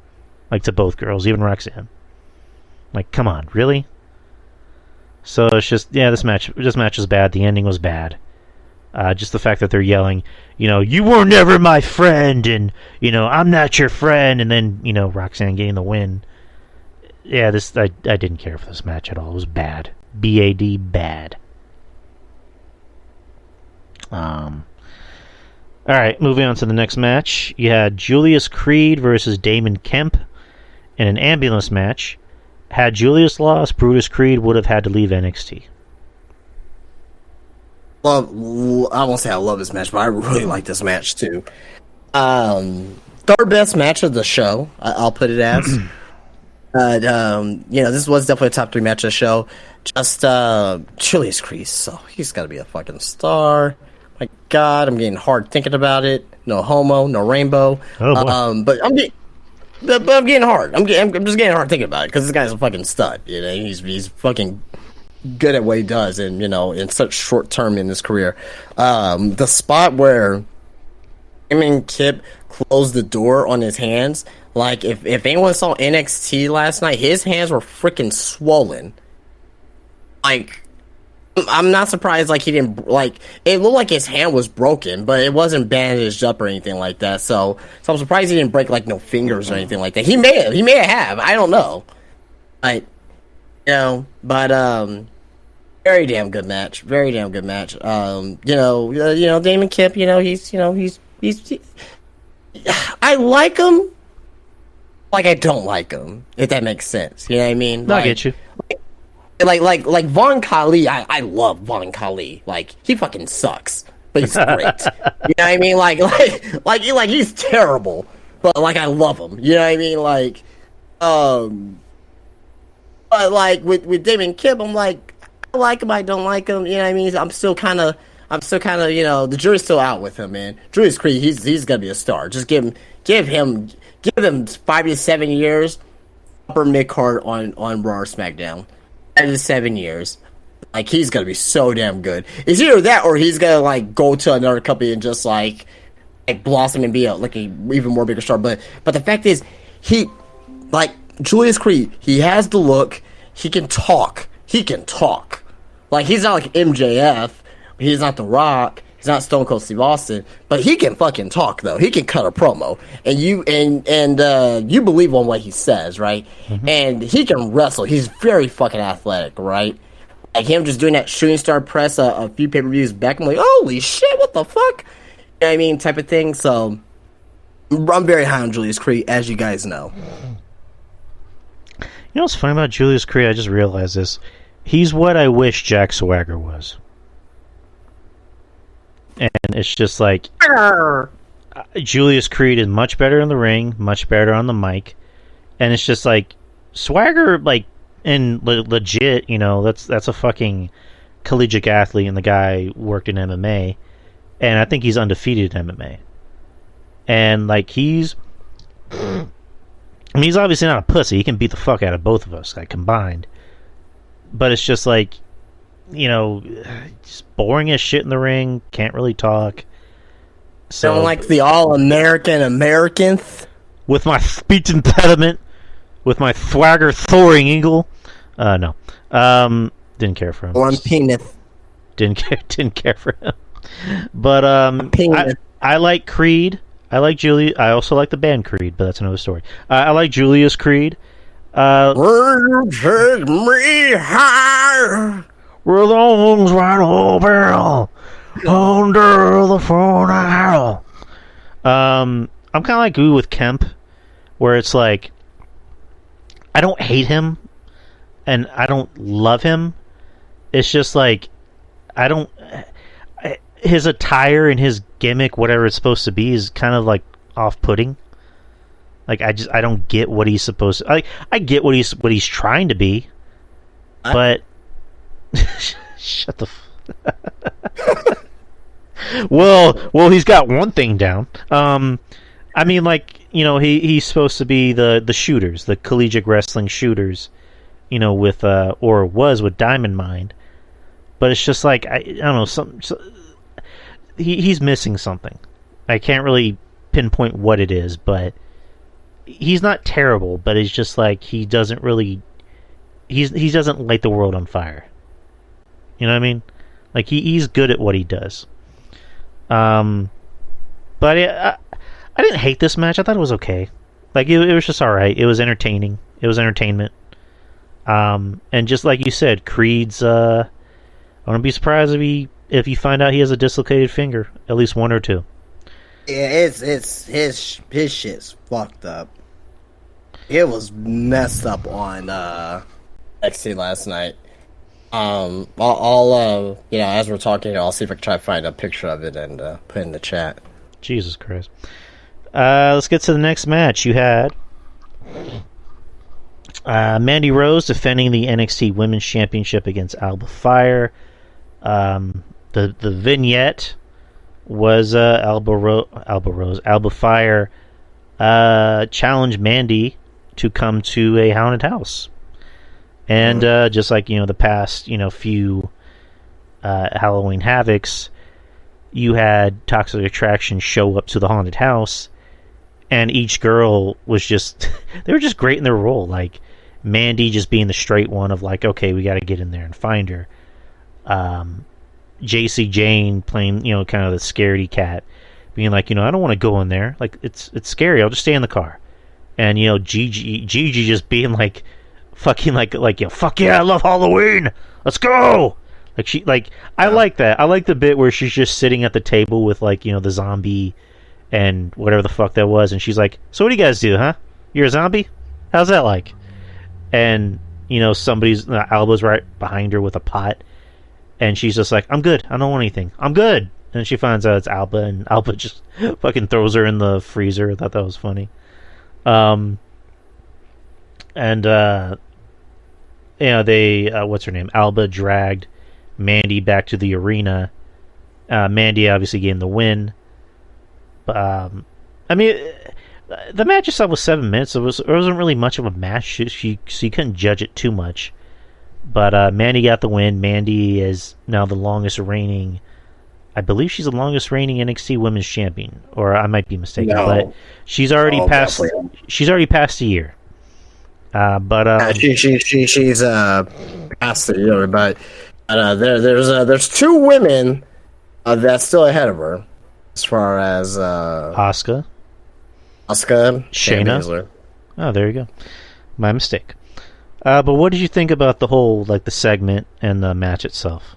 like, to both girls, even Roxanne. Like, come on, really? So it's just, this match was bad. The ending was bad. Just the fact that they're yelling, you were never my friend, and I'm not your friend, and then Roxanne getting the win. yeah, I didn't care for this match at all. It was bad. B-A-D, bad. All right, moving on to the next match. You had Julius Creed versus Damon Kemp in an ambulance match. Had Julius lost, Brutus Creed would have had to leave NXT. I won't say I love this match, but I really like this match too. Third best match of the show, I'll put it as. This was definitely a top 3 match of the show. Just Julius Creed, so he's got to be a fucking star. My God, I'm getting hard thinking about it. No homo, no rainbow. Oh, boy. But I'm getting hard. I'm just getting hard thinking about it because this guy's a fucking stud. You know, he's fucking good at what he does, and in such short term in his career. The spot where Kip closed the door on his hands, like if anyone saw NXT last night, his hands were freaking swollen. Like, I'm not surprised. Like, he didn't, like, it looked like his hand was broken, but it wasn't bandaged up or anything like that. So I'm surprised he didn't break like no fingers or anything like that. He may have. I don't know. But very damn good match. Very damn good match. Damon Kip. He's I like him. Like, I don't like him, if that makes sense. You know what I mean? No, I get you. Like Vaughn Khali, I love Vaughn Khali. Like, he fucking sucks, but he's great. You know what I mean? Like he's terrible, but like I love him. You know what I mean? Like, but like with Damon Kip, I'm like, I like him, I don't like him. You know what I mean? I'm still kind of, the jury's still out with him, man. Julius Creed, he's gonna be a star. Just give him 5 to 7 years, upper mid card on Raw or SmackDown. 5 to 7 years, like, he's gonna be so damn good. It's either that or he's gonna like go to another company and just like blossom and be a even more bigger star. But the fact is, Julius Creed, he has the look. He can talk. Like, he's not like MJF. He's not The Rock. He's not Stone Cold Steve Austin, but he can fucking talk though. He can cut a promo, and you believe on what he says, right? Mm-hmm. And he can wrestle. He's very fucking athletic, right? Like him just doing that shooting star press a few pay-per-views back. I'm like, holy shit, what the fuck? You know what I mean, type of thing. So I'm very high on Julius Creed, as you guys know. You know what's funny about Julius Creed? I just realized this. He's what I wish Jack Swagger was. And it's just like, Julius Creed is much better in the ring, much better on the mic, and it's just like Swagger, like, and legit, that's a fucking collegiate athlete, and the guy worked in MMA, and I think he's undefeated in MMA, and like he's obviously not a pussy. He can beat the fuck out of both of us, like, combined, but it's just like, just boring as shit in the ring. Can't really talk. So, don't like the all-American Americans? With my speech impediment, with my swagger soaring eagle. No. Didn't care for him. Or I'm penis. Didn't care for him. But I like Creed. I like Julius. I also like the band Creed, but that's another story. I like Julius Creed. Will you take me higher? With arms right over under the phone arrow. I'm kind of like you with Kemp, where it's like, I don't hate him, and I don't love him. It's just like, his attire and his gimmick, whatever it's supposed to be, is kind of like off-putting. Like, I don't get what he's supposed to. I get what he's trying to be, but. Shut the well, he's got one thing down. I mean, like, he's supposed to be the shooters, the collegiate wrestling shooters, with or was with Diamond Mine. But it's just like, I don't know, he's missing something. I can't really pinpoint what it is, but he's not terrible, but it's just like he doesn't light the world on fire. You know what I mean? Like, he's good at what he does. But I didn't hate this match. I thought it was okay. Like, it was just alright. It was entertaining. It was entertainment. And just like you said, Creed's. I wouldn't be surprised if you find out he has a dislocated finger, at least one or two. Yeah, it's his shit's fucked up. It was messed up on XT last night. I'll as we're talking, I'll see if I can try to find a picture of it and put it in the chat. Jesus Christ. Let's get to the next match. You had Mandy Rose defending the NXT Women's Championship against Alba Fire. The vignette was Alba Fire challenged Mandy to come to a haunted house, and just like the past few Halloween Havocs, you had Toxic Attraction show up to the haunted house, and each girl was just they were just great in their role. Like Mandy just being the straight one of like, okay, we got to get in there and find her. JC Jane playing kind of the scaredy cat, being like, I don't want to go in there, like it's scary, I'll just stay in the car. And Gigi just being like fucking like fuck yeah, I love Halloween, let's go. I like that. I like the bit where she's just sitting at the table with the zombie and whatever the fuck that was, and she's like, so what do you guys do, huh? You're a zombie? How's that like? And somebody's Alba's right behind her with a pot, and she's just like, I'm good, I don't want anything, I'm good. And she finds out it's Alba, and Alba just fucking throws her in the freezer. I thought that was funny. They what's her name? Alba dragged Mandy back to the arena. Mandy obviously gained the win. The match itself was 7 minutes. It wasn't really much of a match. So you couldn't judge it too much. But Mandy got the win. Mandy is now the longest reigning. I believe she's the longest reigning NXT Women's Champion, or I might be mistaken. No. But she's already passed. Definitely. She's already passed a year. She's past a year. But there's two women that's still ahead of her, as far as Asuka, Shayna. Oh, there you go. My mistake. But what did you think about the whole the segment and the match itself?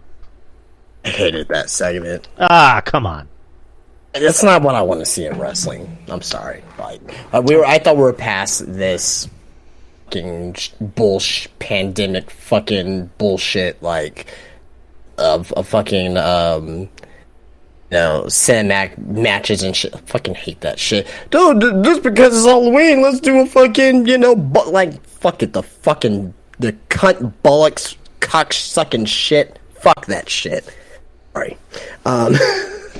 I hated that segment. Come on. That's not what I want to see in wrestling. I'm sorry. I thought we were past this fucking bullshit pandemic fucking bullshit of fucking cinematic matches and shit. I fucking hate that shit. Dude, just because it's Halloween, let's do a fucking, fuck it, the cunt bollocks cock sucking shit. Fuck that shit. Sorry.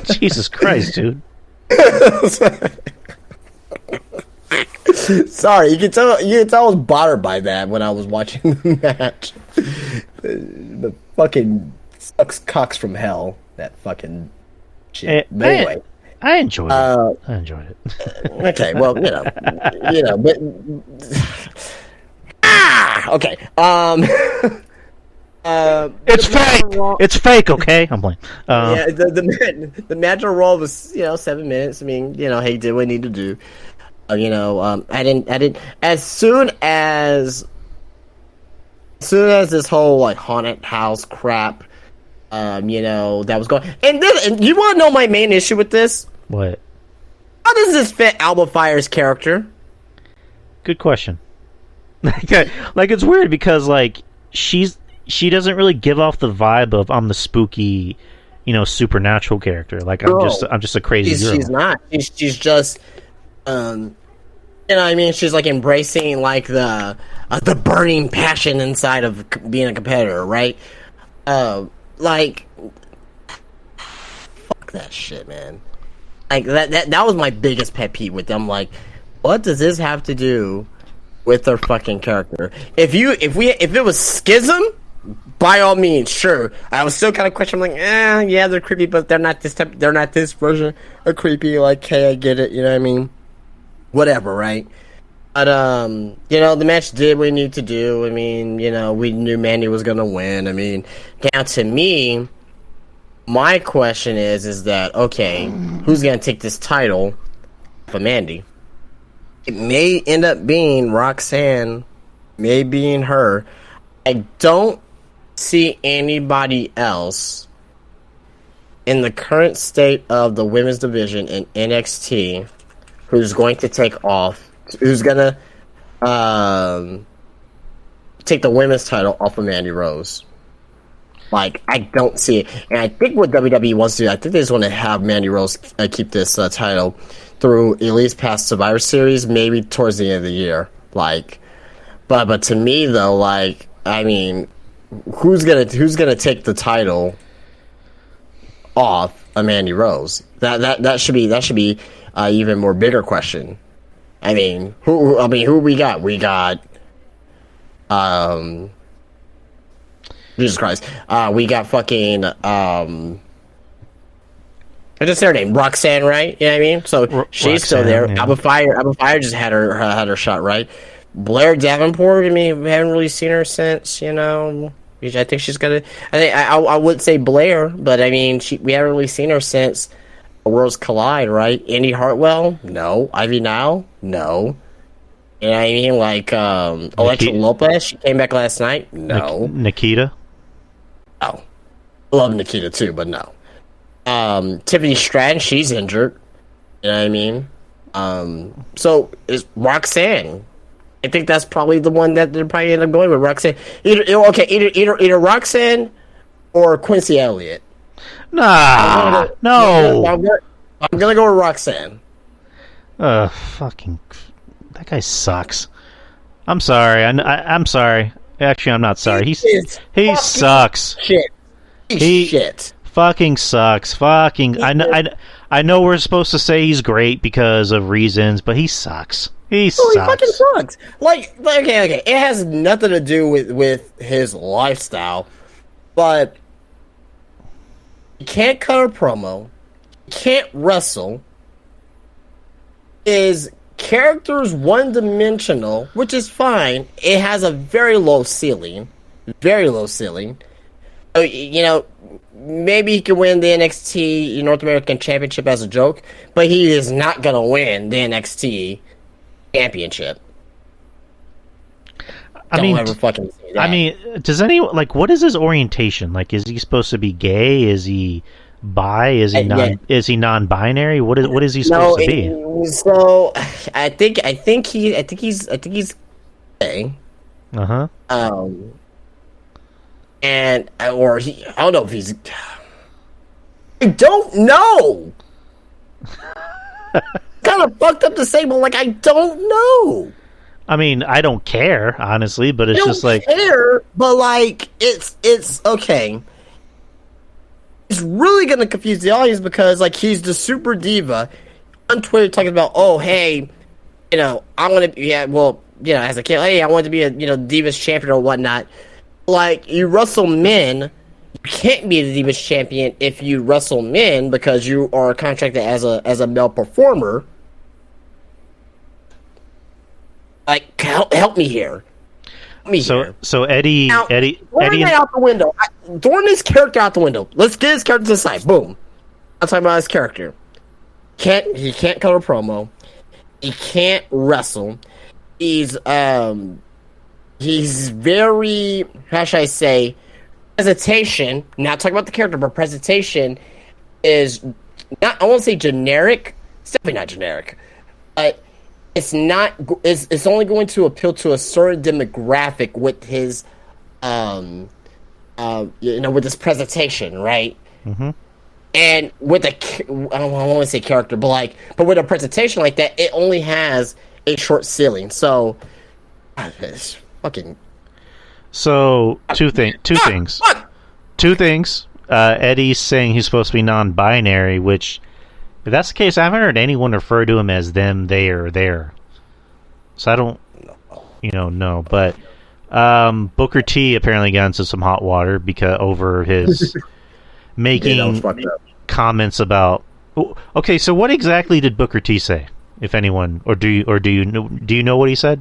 Jesus Christ, dude. Sorry, you can tell I was bothered by that when I was watching the match. The fucking sucks cocks from hell. That fucking shit. But anyway. I enjoyed it. I enjoyed it. Okay, well, but okay. It's fake. It's fake. Okay, I'm playing. The match on Raw was 7 minutes. I mean, he did what he needed to do. I didn't. As soon as this whole haunted house crap, that was going. And you want to know my main issue with this? What? How does this fit Alba Fire's character? Good question. It's weird because she doesn't really give off the vibe of I'm the spooky, supernatural character. I'm just a crazy girl. She's not. She's just, she's embracing the burning passion inside of being a competitor, right? Fuck that shit, man. That was my biggest pet peeve with them. What does this have to do with their fucking character? If it was Schism, by all means, sure. I was still kind of questioning, yeah, they're creepy, but they're not this type. They're not this version of creepy. Hey, I get it. You know what I mean? Whatever, right? But the match did what it needed to do. I mean, we knew Mandy was gonna win. I mean, now to me, my question is that okay, who's gonna take this title for Mandy? It may end up being Roxanne, may being her. I don't see anybody else in the current state of the women's division in NXT who's going to take off, who's gonna take the women's title off of Mandy Rose. Like, I don't see it. And I think what WWE wants to do, I think they just want to have Mandy Rose keep this title through at least past Survivor Series, maybe towards the end of the year. Like, but to me though, like, I mean, who's gonna take the title off of Mandy Rose? That should be even more bigger question. I mean, who we got? We got Jesus Christ. We got fucking I just said her name, Roxanne, right? You know what I mean? So she's Roxanne, still there. yeah. Alba Fire just had her shot, right? Blair Davenport, I mean, we haven't really seen her since, you know. I think she's gonna. I would say Blair, but I mean, we haven't really seen her since Worlds Collide, right? Indy Hartwell, no. Ivy Nile, no. You know what I mean? Like Alexa Lopez, she came back last night, no. Nikita. Oh, I love Nikita too, but no. Tiffany Stratton, she's injured. You know what I mean? So is Roxanne. I think that's probably the one that they're probably end up going with. Roxanne. Either Roxanne or Quincy Elliott. Nah, no. I'm gonna go with Roxanne. Fucking, that guy sucks. I'm sorry. I'm sorry. Actually, I'm not sorry. He sucks. Shit. Shit. Fucking sucks. Fucking. I know we're supposed to say he's great because of reasons, but he sucks. He sucks. He fucking sucks. Like, okay. It has nothing to do with his lifestyle, but he can't cut a promo, he can't wrestle, his character's one-dimensional, which is fine. It has a very low ceiling. Very low ceiling. You know, maybe he can win the NXT North American Championship as a joke, but he is not going to win the NXT Championship. Don't ever fucking say that. I mean, does anyone, like, what is his orientation? Like, is he supposed to be gay? Is he bi? Is he Is he non-binary? What is he supposed to be? So I think he's gay. Uh-huh. And or he, I don't know if he's. I don't know. Kind of fucked up to say, but like I don't know. I mean, I don't care, honestly, but it's just like care, but like it's okay. It's really gonna confuse the audience because like he's the super diva on Twitter talking about, oh hey, you know, I want to as a kid, hey, I want to be a Divas champion or whatnot. Like, you wrestle men, you can't be the Divas champion if you wrestle men because you are contracted as a male performer. Like, help me here. So Eddie Now, Eddie out the window. Throwing his character out the window. Let's get his character to the side. Boom. I'm talking about his character. He can't cut a promo. He can't wrestle. He's very, how should I say, presentation, not talking about the character, but presentation is not, I won't say generic, it's definitely not generic, but it's only going to appeal to a certain demographic with his, with this presentation, right? Mm-hmm. And with I don't want to say character, but with a presentation like that, it only has a short ceiling, so, it's fucking. So two things. Eddie's saying he's supposed to be non-binary, which, if that's the case, I haven't heard anyone refer to him as them, they, or there. So I don't, know. But Booker T apparently got into some hot water because over his making comments about. Okay, so what exactly did Booker T say? If anyone, or do you know what he said?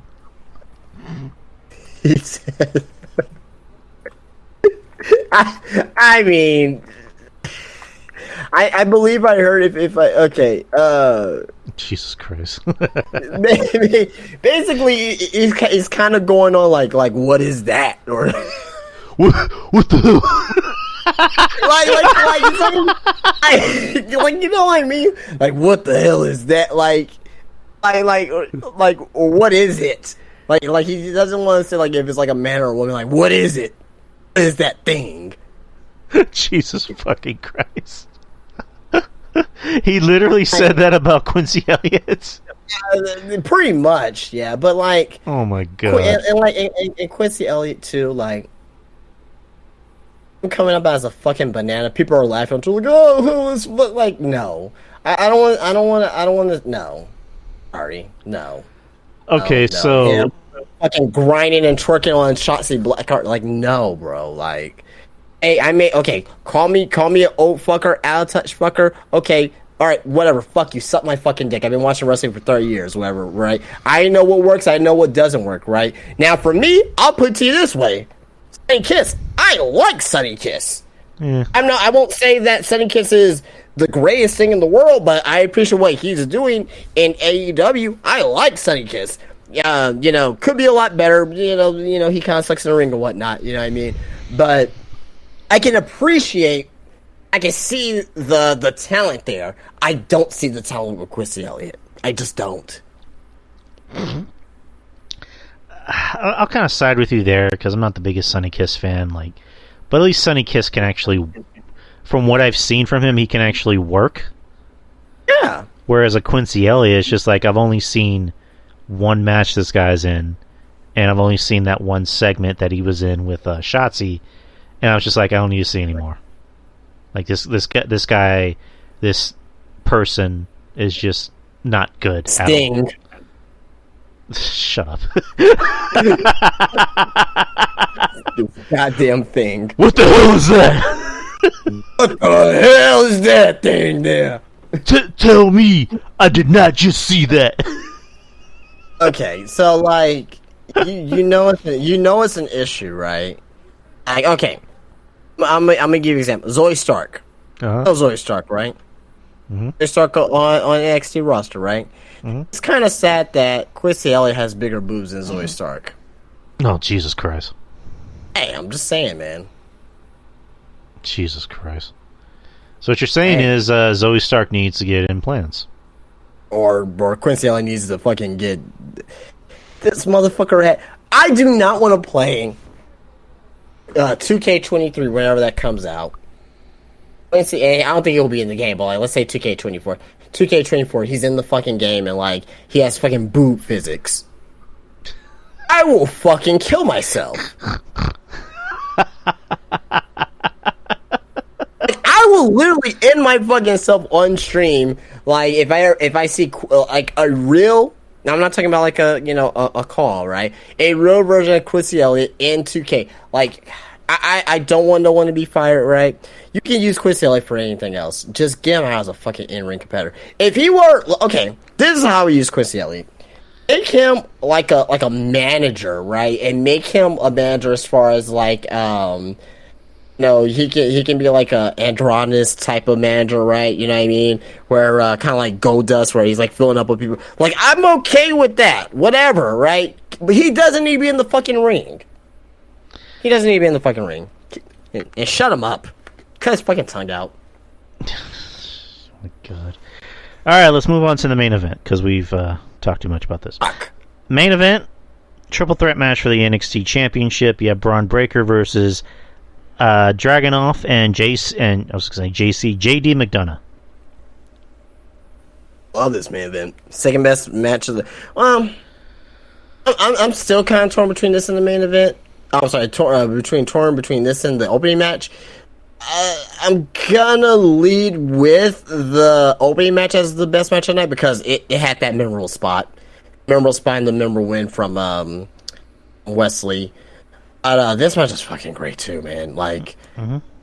He said, I mean, I believe I heard if I okay. Jesus Christ. Basically, he's kind of going on like what is that, or what the hell? like you know what I mean? Like, what the hell is that? Like what is it? Like he doesn't want to say like if it's like a man or a woman. Like, what is it? What is that thing? Jesus fucking Christ. He literally said that about Quincy Elliott. Pretty much, yeah. But like, oh my god, and Quincy Elliott too. Like, I'm coming up as a fucking banana. People are laughing. I'm like, oh, but like, no, I don't want to. No, sorry, no. Okay, no. so yeah, fucking grinding and twerking on Shotzi Blackheart. Like, no, bro. Like. Hey, call me an old fucker, out of touch fucker. Okay, alright, whatever, fuck you, suck my fucking dick. I've been watching wrestling for 30 years, whatever, right? I know what works, I know what doesn't work, right? Now, for me, I'll put it to you this way. Sunny Kiss, I like Sunny Kiss. Yeah. I won't say that Sunny Kiss is the greatest thing in the world, but I appreciate what he's doing in AEW. I like Sunny Kiss. Could be a lot better, he kind of sucks in the ring and whatnot, you know what I mean? But I can see the talent there. I don't see the talent with Quincy Elliott. I just don't. I'll kind of side with you there because I'm not the biggest Sunny Kiss fan. Like, but at least Sunny Kiss can actually, from what I've seen from him, he can actually work. Yeah. Whereas a Quincy Elliott, it's just like I've only seen one match this guy's in, and I've only seen that one segment that he was in with Shotzi. And I was just like, I don't need to see anymore. Like this guy, this person is just not good. Sting. At all. Shut up. Goddamn thing. What the hell is that? What the hell is that thing there? Tell me, I did not just see that. Okay, so like, you know it's an issue, right? Like, okay. I'm gonna give you an example. Zoe Stark. Uh-huh. Oh, Zoe Stark, right? Mm-hmm. Zoe Stark on NXT roster, right? Mm-hmm. It's kind of sad that Quincy Elliott has bigger boobs than Zoe Stark. Oh, Jesus Christ. Hey, I'm just saying, man. Jesus Christ. So what you're saying is Zoe Stark needs to get implants. Or Quincy Elliott needs to fucking get this motherfucker. I do not want to play 2K23 whenever that comes out. Quincy, I don't think he'll be in the game, but like, let's say 2K24. 2K24, he's in the fucking game and like he has fucking boob physics. I will fucking kill myself. I will literally end my fucking self on stream. Like if I see like a real, now I'm not talking about like a call, right? A real version of Quincy Elliott in 2K. Like I don't want no one to be fired, right? You can use Quincy Elliott for anything else. Just get him out as a fucking in-ring competitor. If he were okay, this is how we use Quincy Elliott. Make him like a manager, right? And make him a manager as far as like no, he can be like a Andronis type of manager, right? You know what I mean? Where kind of like Goldust, where he's like filling up with people. Like, I'm okay with that, whatever, right? But he doesn't need to be in the fucking ring. He doesn't need to be in the fucking ring. And shut him up. Cut his fucking tongue out. Oh my god. All right, let's move on to the main event because we've talked too much about this. Fuck. Main event, triple threat match for the NXT Championship. You have Braun Breaker versus Dragunov and JD McDonough. Love this main event. Second best match of the. I'm still kind of torn between this and the main event. I'm sorry, torn between this and the opening match. I'm gonna lead with the opening match as the best match of the night because it had that memorable spot and the memorable win from Wesley. This match is fucking great too, man. Like,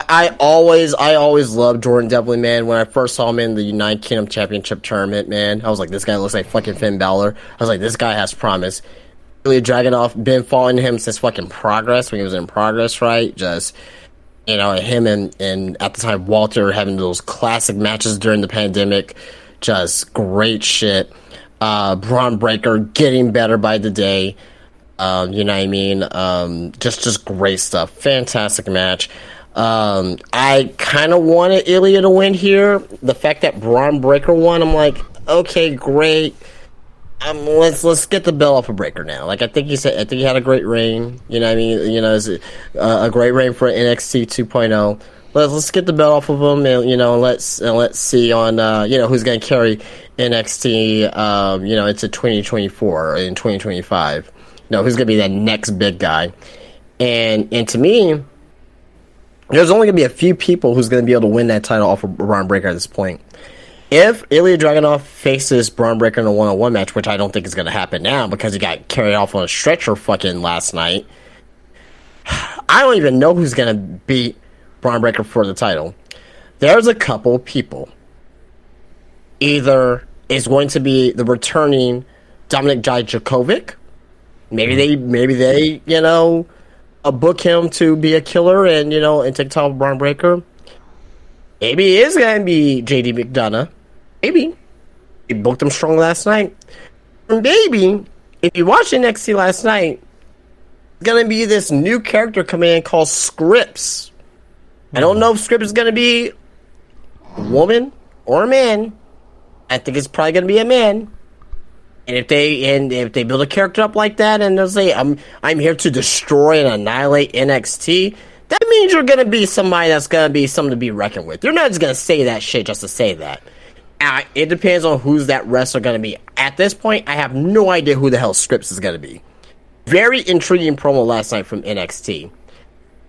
I always loved Jordan Devlin, man. When I first saw him in the United Kingdom Championship tournament, man, I was like, this guy looks like fucking Finn Balor. I was like, this guy has promise. Really Dragunov, been following him since fucking Progress, when he was in Progress, right? Just, him and at the time Walter having those classic matches during the pandemic. just great shit. Braun Breaker getting better by the day. You know what I mean? Just great stuff. Fantastic match. I kind of wanted Ilya to win here. The fact that Braun Breaker won, I'm like, okay, great. Let's get the belt off of Breaker now. Like I think he had a great reign. You know what I mean? You know, it's a great reign for NXT 2.0. Let's get the belt off of him, and let's see on who's going to carry NXT into 2024 and 2025. Who's going to be that next big guy? And to me, there's only going to be a few people who's going to be able to win that title off of Braun Breaker at this point. If Ilya Dragunov faces Braun Breaker in a one-on-one match, which I don't think is going to happen now because he got carried off on a stretcher fucking last night, I don't even know who's going to beat Braun Breaker for the title. There's a couple people. Either it's going to be the returning Dominik Dijakovic. Maybe they book him to be a killer and take the title of Braun Breaker. Maybe it is going to be JD McDonough. Maybe. He booked him strong last night. Or maybe, if you watched NXT last night, it's going to be this new character coming in called Scripps. I don't know if Scripps is going to be a woman or a man. I think it's probably going to be a man. And if they build a character up like that and they'll say, I'm here to destroy and annihilate NXT, that means you're going to be somebody that's going to be something to be reckoned with. You're not just going to say that shit just to say that. It depends on who's that wrestler going to be. At this point, I have no idea who the hell Scripps is going to be. Very intriguing promo last night from NXT.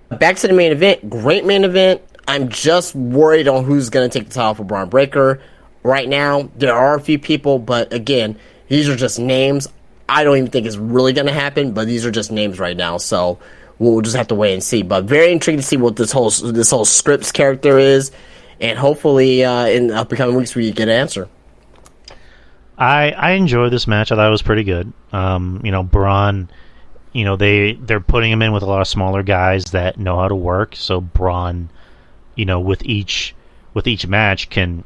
Back to the main event. Great main event. I'm just worried on who's going to take the title for Braun Breaker. Right now, there are a few people, but again, these are just names. I don't even think it's really going to happen, but these are just names right now, so we'll just have to wait and see. But very intrigued to see what this whole Scripps character is, and hopefully in the upcoming weeks we get an answer. I enjoyed this match. I thought it was pretty good. Braun, they're putting him in with a lot of smaller guys that know how to work. So Braun, with each match can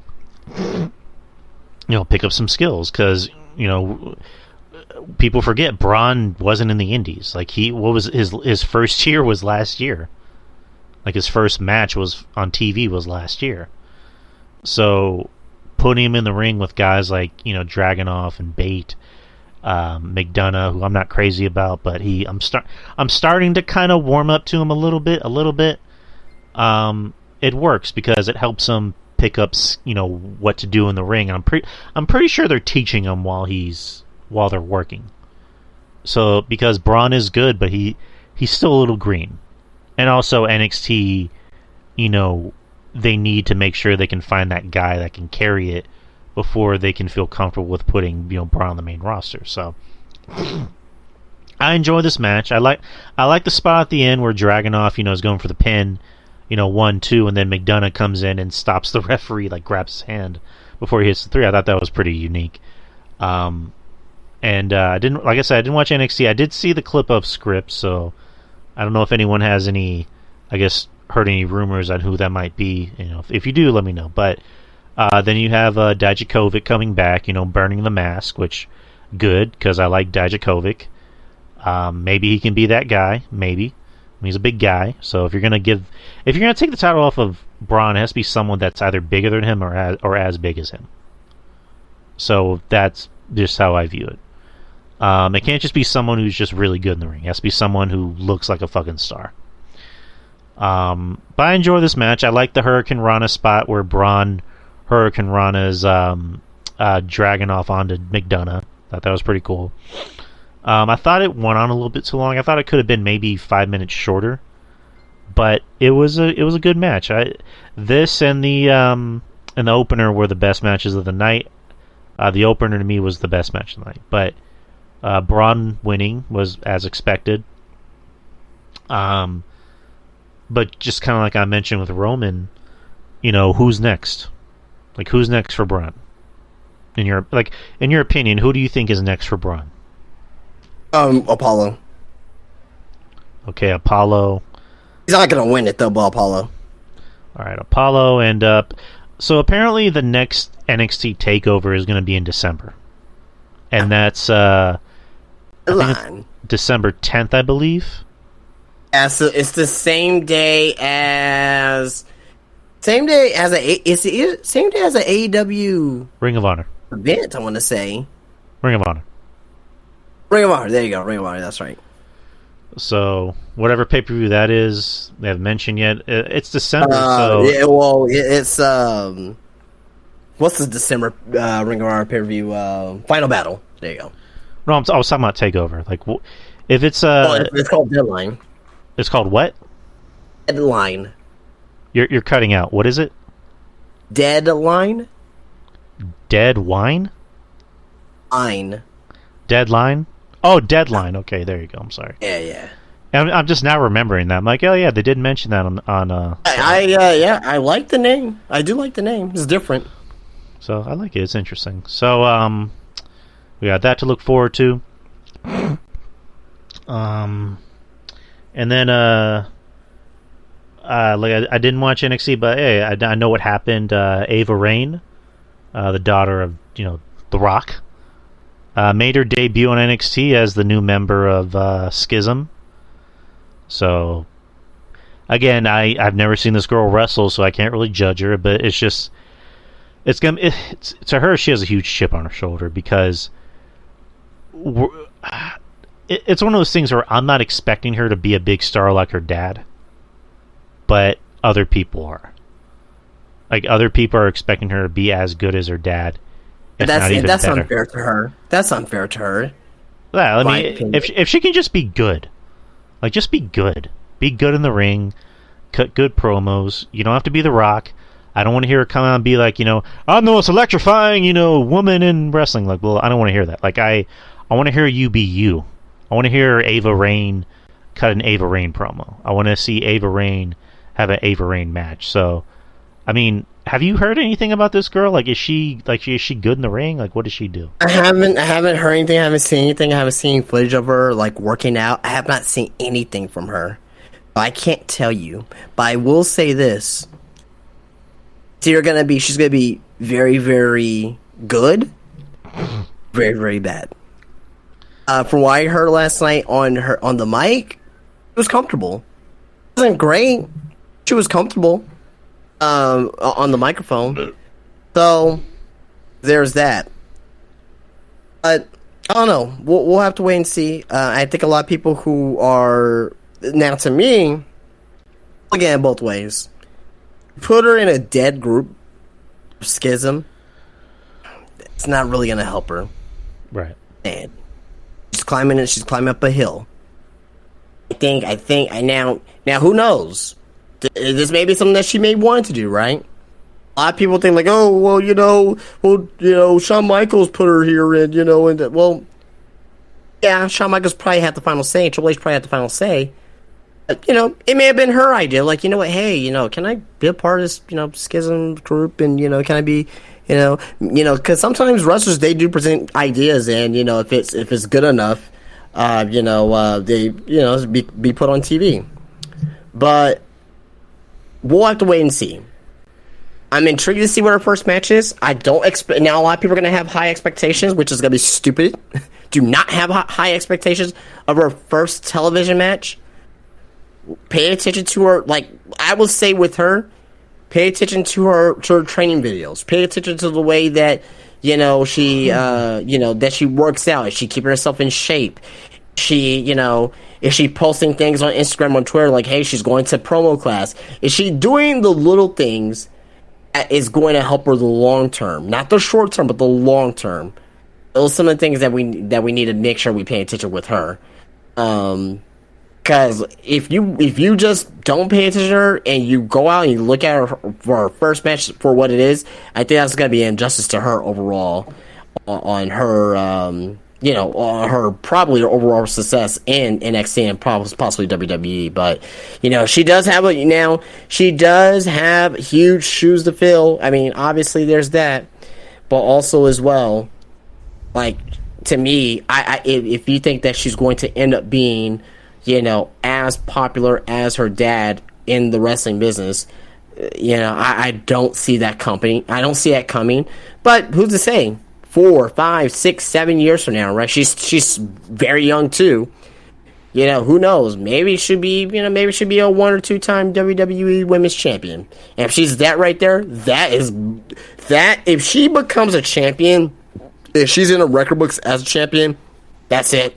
pick up some skills because people forget Braun wasn't in the Indies. Like what was his first year was last year. Like his first match was on TV was last year. So putting him in the ring with guys like Dragunov and Bate, McDonough, who I'm not crazy about, but I'm starting to kind of warm up to him a little bit. It works because it helps him pick up what to do in the ring, and I'm pretty sure they're teaching him while they're working. So because Braun is good, but he's still a little green. And also NXT, they need to make sure they can find that guy that can carry it before they can feel comfortable with putting Braun on the main roster. So I enjoy this match. I like the spot at the end where Dragunov, is going for the pin, 1-2, and then McDonough comes in and stops the referee, like grabs his hand before he hits the 3. I thought that was pretty unique. And I didn't watch NXT. I did see the clip of Scripps, so I don't know if anyone has any, heard any rumors on who that might be. If you do, let me know. But then you have Dijakovic coming back, burning the mask, which good because I like Dijakovic. Maybe he can be that guy. Maybe he's a big guy. So if you're gonna take the title off of Braun, it has to be someone that's either bigger than him or as big as him. So that's just how I view it. It can't just be someone who's just really good in the ring. It has to be someone who looks like a fucking star. But I enjoy this match. I like the Hurricane Rana spot where Braun Hurricane Rana's Dragunov onto McDonough. Thought that was pretty cool. I thought it went on a little bit too long. I thought it could have been maybe 5 minutes shorter, but it was a good match. This and the opener were the best matches of the night. The opener to me was the best match of the night, but Braun winning was as expected. But just kind of like I mentioned with Roman, who's next? Like, who's next for Braun? In your opinion, who do you think is next for Braun? Apollo. Okay, Apollo. He's not gonna win it though, but Apollo. All right, Apollo, and so apparently the next NXT Takeover is going to be in December, and that's December 10th, I believe. Yeah, so it's the same day as same day as a AEW Ring of Honor event. I want to say Ring of Honor. Ring of Honor. There you go, Ring of Honor. That's right. So whatever pay-per-view that is, they haven't mentioned yet. It's December, so yeah. Well, it's what's the December Ring of Honor pay-per-view? Final Battle. There you go. No, I was talking about Takeover. Like, if it's it's called Deadline. It's called what? Deadline. You're cutting out. What is it? Deadline. Dead wine. Line. Deadline. Oh, Deadline. Okay, there you go. I'm sorry. Yeah. And I'm just now remembering that. I'm like, oh yeah, they did mention that on. I like the name. I do like the name. It's different. So I like it. It's interesting. So we got that to look forward to. And then like I didn't watch NXT, but hey, I know what happened. Ava Raine, the daughter of The Rock, made her debut on NXT as the new member of Schism. So again, I've never seen this girl wrestle, so I can't really judge her. But it's just to her, she has a huge chip on her shoulder because it's one of those things where I'm not expecting her to be a big star like her dad, but other people are. Like, other people are expecting her to be as good as her dad. That's unfair to her. That's unfair to her. Yeah, I mean, if she can just be good, like, just be good. Be good in the ring, cut good promos. You don't have to be The Rock. I don't want to hear her come out and be like, I'm the most electrifying, woman in wrestling. Like, well, I don't want to hear that. Like, I want to hear you be you. I want to hear Ava Raine cut an Ava Raine promo. I want to see Ava Raine have an Ava Raine match. So, I mean, have you heard anything about this girl? Like, is she good in the ring? Like, what does she do? I haven't heard anything. I haven't seen anything. I haven't seen footage of her like working out. I have not seen anything from her. I can't tell you, but I will say this: she's gonna be very, very good, very, very bad. From what I heard last night on the mic, it was comfortable. It wasn't great. She was comfortable on the microphone. So there's that. But I don't know. We'll have to wait and see. I think a lot of people who are now, to me, looking at it both ways. Put her in a dead group, Schism. It's not really gonna help her. Right. And she's climbing up a hill. I think now who knows? This may be something that she may want to do, right? A lot of people think like, oh, well, Shawn Michaels put her here, and yeah, Shawn Michaels probably had the final say. Triple H probably had the final say. But, it may have been her idea. Like, what? Hey, can I be a part of this, Schism group? And can I be, because sometimes wrestlers, they do present ideas, and if it's good enough, they be put on TV. But we'll have to wait and see. I'm intrigued to see what her first match is. I don't expect. Now, a lot of people are going to have high expectations, which is going to be stupid. Do not have high expectations of her first television match. Pay attention to her. Like, I will say with her, pay attention to her training videos. Pay attention to the way that she that she works out. Is she keeping herself in shape? Is she posting things on Instagram, on Twitter, like, hey, she's going to promo class? Is she doing the little things that is going to help her the long term, not the short term, but the long term? Those are some of the things that we need to make sure we pay attention with her. Because if you just don't pay attention to her and you go out and you look at her for her first match for what it is, I think that's going to be an injustice to her overall on her, on her probably overall success in NXT and possibly WWE. But she does have huge shoes to fill. I mean, obviously there's that, but also as well, like, to me, if you think that she's going to end up being as popular as her dad in the wrestling business, I don't see that company. I don't see that coming. But who's to say? 4, 5, 6, 7 years from now, right? She's very young too. Who knows? Maybe she be, maybe she be a 1 or 2 time WWE Women's Champion. And if she's that right there, if she becomes a champion, if she's in the record books as a champion, that's it.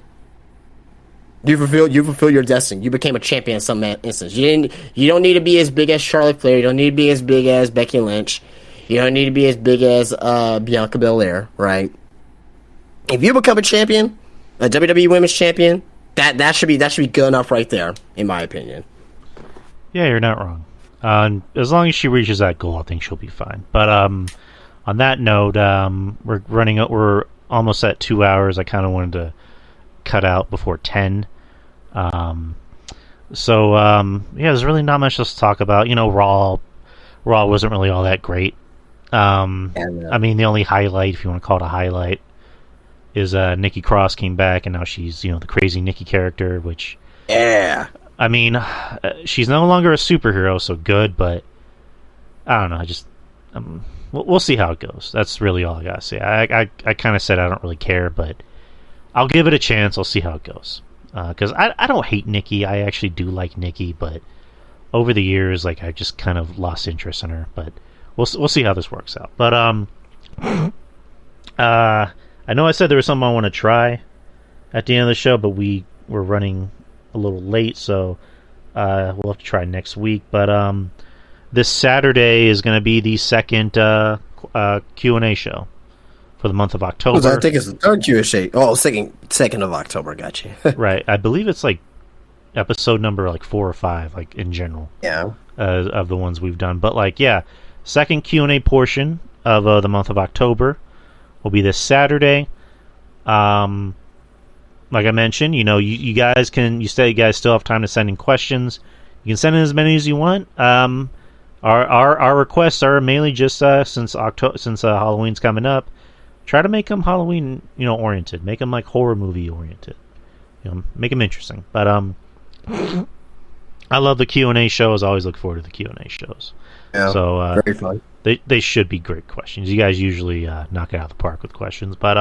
You fulfill your destiny. You became a champion in some instance. You don't need to be as big as Charlotte Flair. You don't need to be as big as Becky Lynch. You don't need to be as big as Bianca Belair, right? If you become a champion, a WWE Women's Champion, that should be good enough right there, in my opinion. Yeah, you're not wrong. As long as she reaches that goal, I think she'll be fine. But on that note, we're almost at 2 hours. I kind of wanted to cut out before 10. There's really not much else to talk about. Raw wasn't really all that great. I mean, the only highlight, if you want to call it a highlight, is Nikki Cross came back, and now she's the crazy Nikki character, which I mean, she's no longer a superhero, so good, but I don't know. We'll see how it goes. That's really all I gotta say. I kind of said I don't really care, but I'll give it a chance. I'll see how it goes. Because I don't hate Nikki. I actually do like Nikki, but over the years, I just kind of lost interest in her. But we'll see how this works out. But I know I said there was something I want to try at the end of the show, but we're running a little late, so we'll have to try next week. But this Saturday is going to be the second Q&A show for the month of October. I think it's the third Q&A. Oh, second of October. Gotcha. Right. I believe it's episode number 4 or 5, in general. Yeah. Of the ones we've done. But second Q&A portion of the month of October will be this Saturday. Like I mentioned, you guys still have time to send in questions. You can send in as many as you want. Our requests are mainly just since Halloween's coming up. Try to make them Halloween, oriented. Make them horror movie oriented. Make them interesting. But I love the Q&A shows. I always look forward to the Q&A shows. Yeah, so very fun. They should be great questions. You guys usually knock it out of the park with questions. But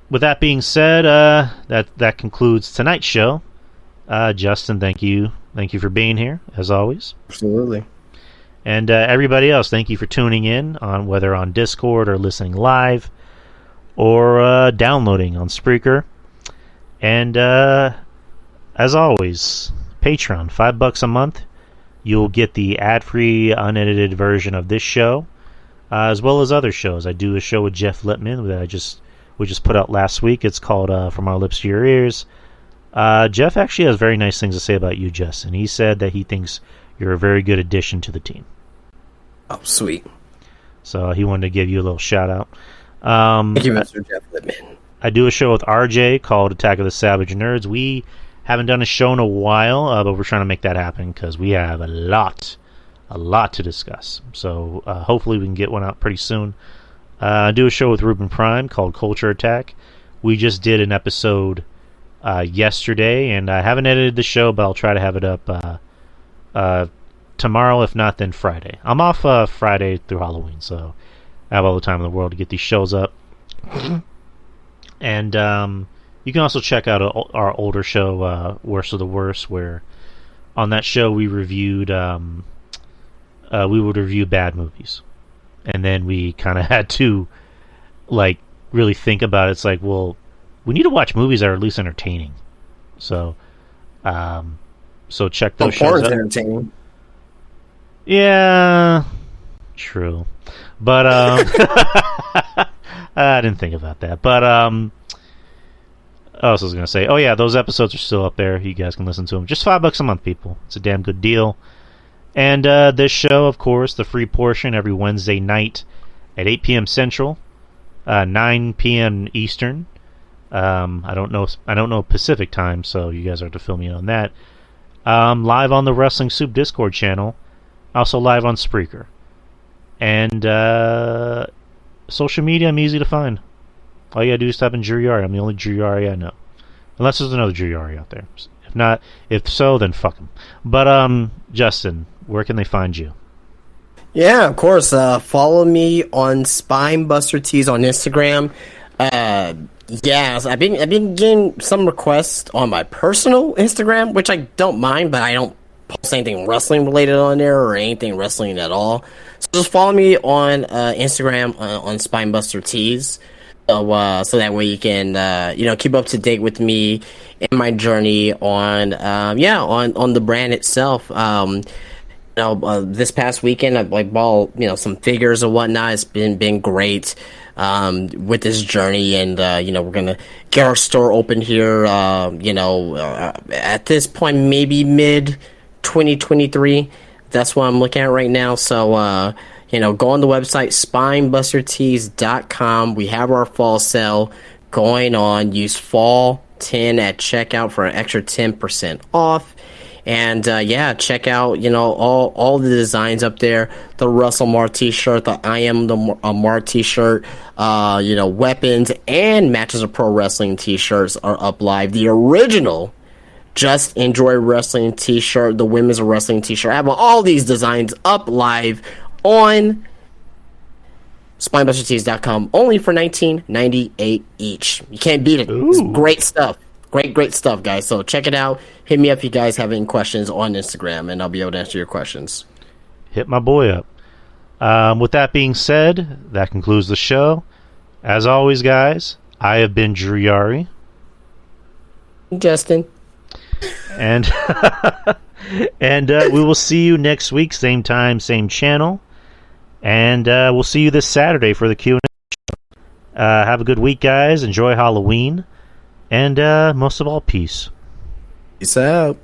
with that being said, that concludes tonight's show. Justin, thank you for being here as always. Absolutely. And everybody else, thank you for tuning in, whether on Discord or listening live or downloading on Spreaker. And as always, Patreon, $5 a month. You'll get the ad-free, unedited version of this show, as well as other shows. I do a show with Jeff Lippman that we just put out last week. It's called From Our Lips to Your Ears. Jeff actually has very nice things to say about you, Justin. He said that he thinks you're a very good addition to the team. Oh, sweet. So he wanted to give you a little shout out. Thank you, Mr. Jeff Lippman. I do a show with RJ called Attack of the Savage Nerds. We haven't done a show in a while, but we're trying to make that happen because we have a lot to discuss. So hopefully we can get one out pretty soon. I do a show with Ruben Prime called Culture Attack. We just did an episode yesterday, and I haven't edited the show, but I'll try to have it up tomorrow, if not then Friday. I'm off Friday through Halloween, so I have all the time in the world to get these shows up. And you can also check out our older show, Worst of the Worst, where on that show we reviewed we would review bad movies, and then we kind of had to really think about it. It's well, we need to watch movies that are at least entertaining. So check those shows out. Entertaining. Yeah, true. But I didn't think about that. But what else was I going to say? Oh yeah, those episodes are still up there. You guys can listen to them. Just $5 a month, people. It's a damn good deal. And this show, of course, the free portion every Wednesday night at 8 p.m. Central, 9 p.m. Eastern. I don't know Pacific time, so you guys are to fill me in on that. Live on the Wrestling Soup Discord channel. Also live on Spreaker. And social media, I'm easy to find. All you gotta do is type in Drew Yari. I'm the only Drew Yari I know. Unless there's another Drew Yari out there. If not, if so, then fuck them. But Justin, where can they find you? Yeah, of course. Follow me on Spinebuster Tees on Instagram. Yeah, so I've been getting some requests on my personal Instagram, which I don't mind, but I don't post anything wrestling related on there or anything wrestling at all. So just follow me on Instagram on Spinebuster Tees. So that way you can keep up to date with me and my journey on on the brand itself. This past weekend I bought some figures and whatnot. It's been great with this journey, and we're gonna get our store open here. At this point, maybe mid 2023. That's what I'm looking at right now. So go on the website spinebustertees.com. We have our fall sale going on. Use fall 10 at checkout for an extra 10% off. And check out all the designs up there. The Russell Mar t-shirt, the I Am the Mar t-shirt, weapons and matches of pro wrestling t-shirts are up live. The original Just Enjoy Wrestling t-shirt, the women's wrestling t-shirt. I have all these designs up live on spinebustertees.com, only for $19.98 each. You can't beat it. Ooh. It's great stuff. Great stuff, guys. So check it out. Hit me up if you guys have any questions on Instagram, and I'll be able to answer your questions. Hit my boy up. With that being said, that concludes the show. As always, guys, I have been Drew Yari. Justin. And and we will see you next week, same time, same channel. And we'll see you this Saturday for the Q&A show. Have a good week, guys. Enjoy Halloween. And most of all, peace. Peace out.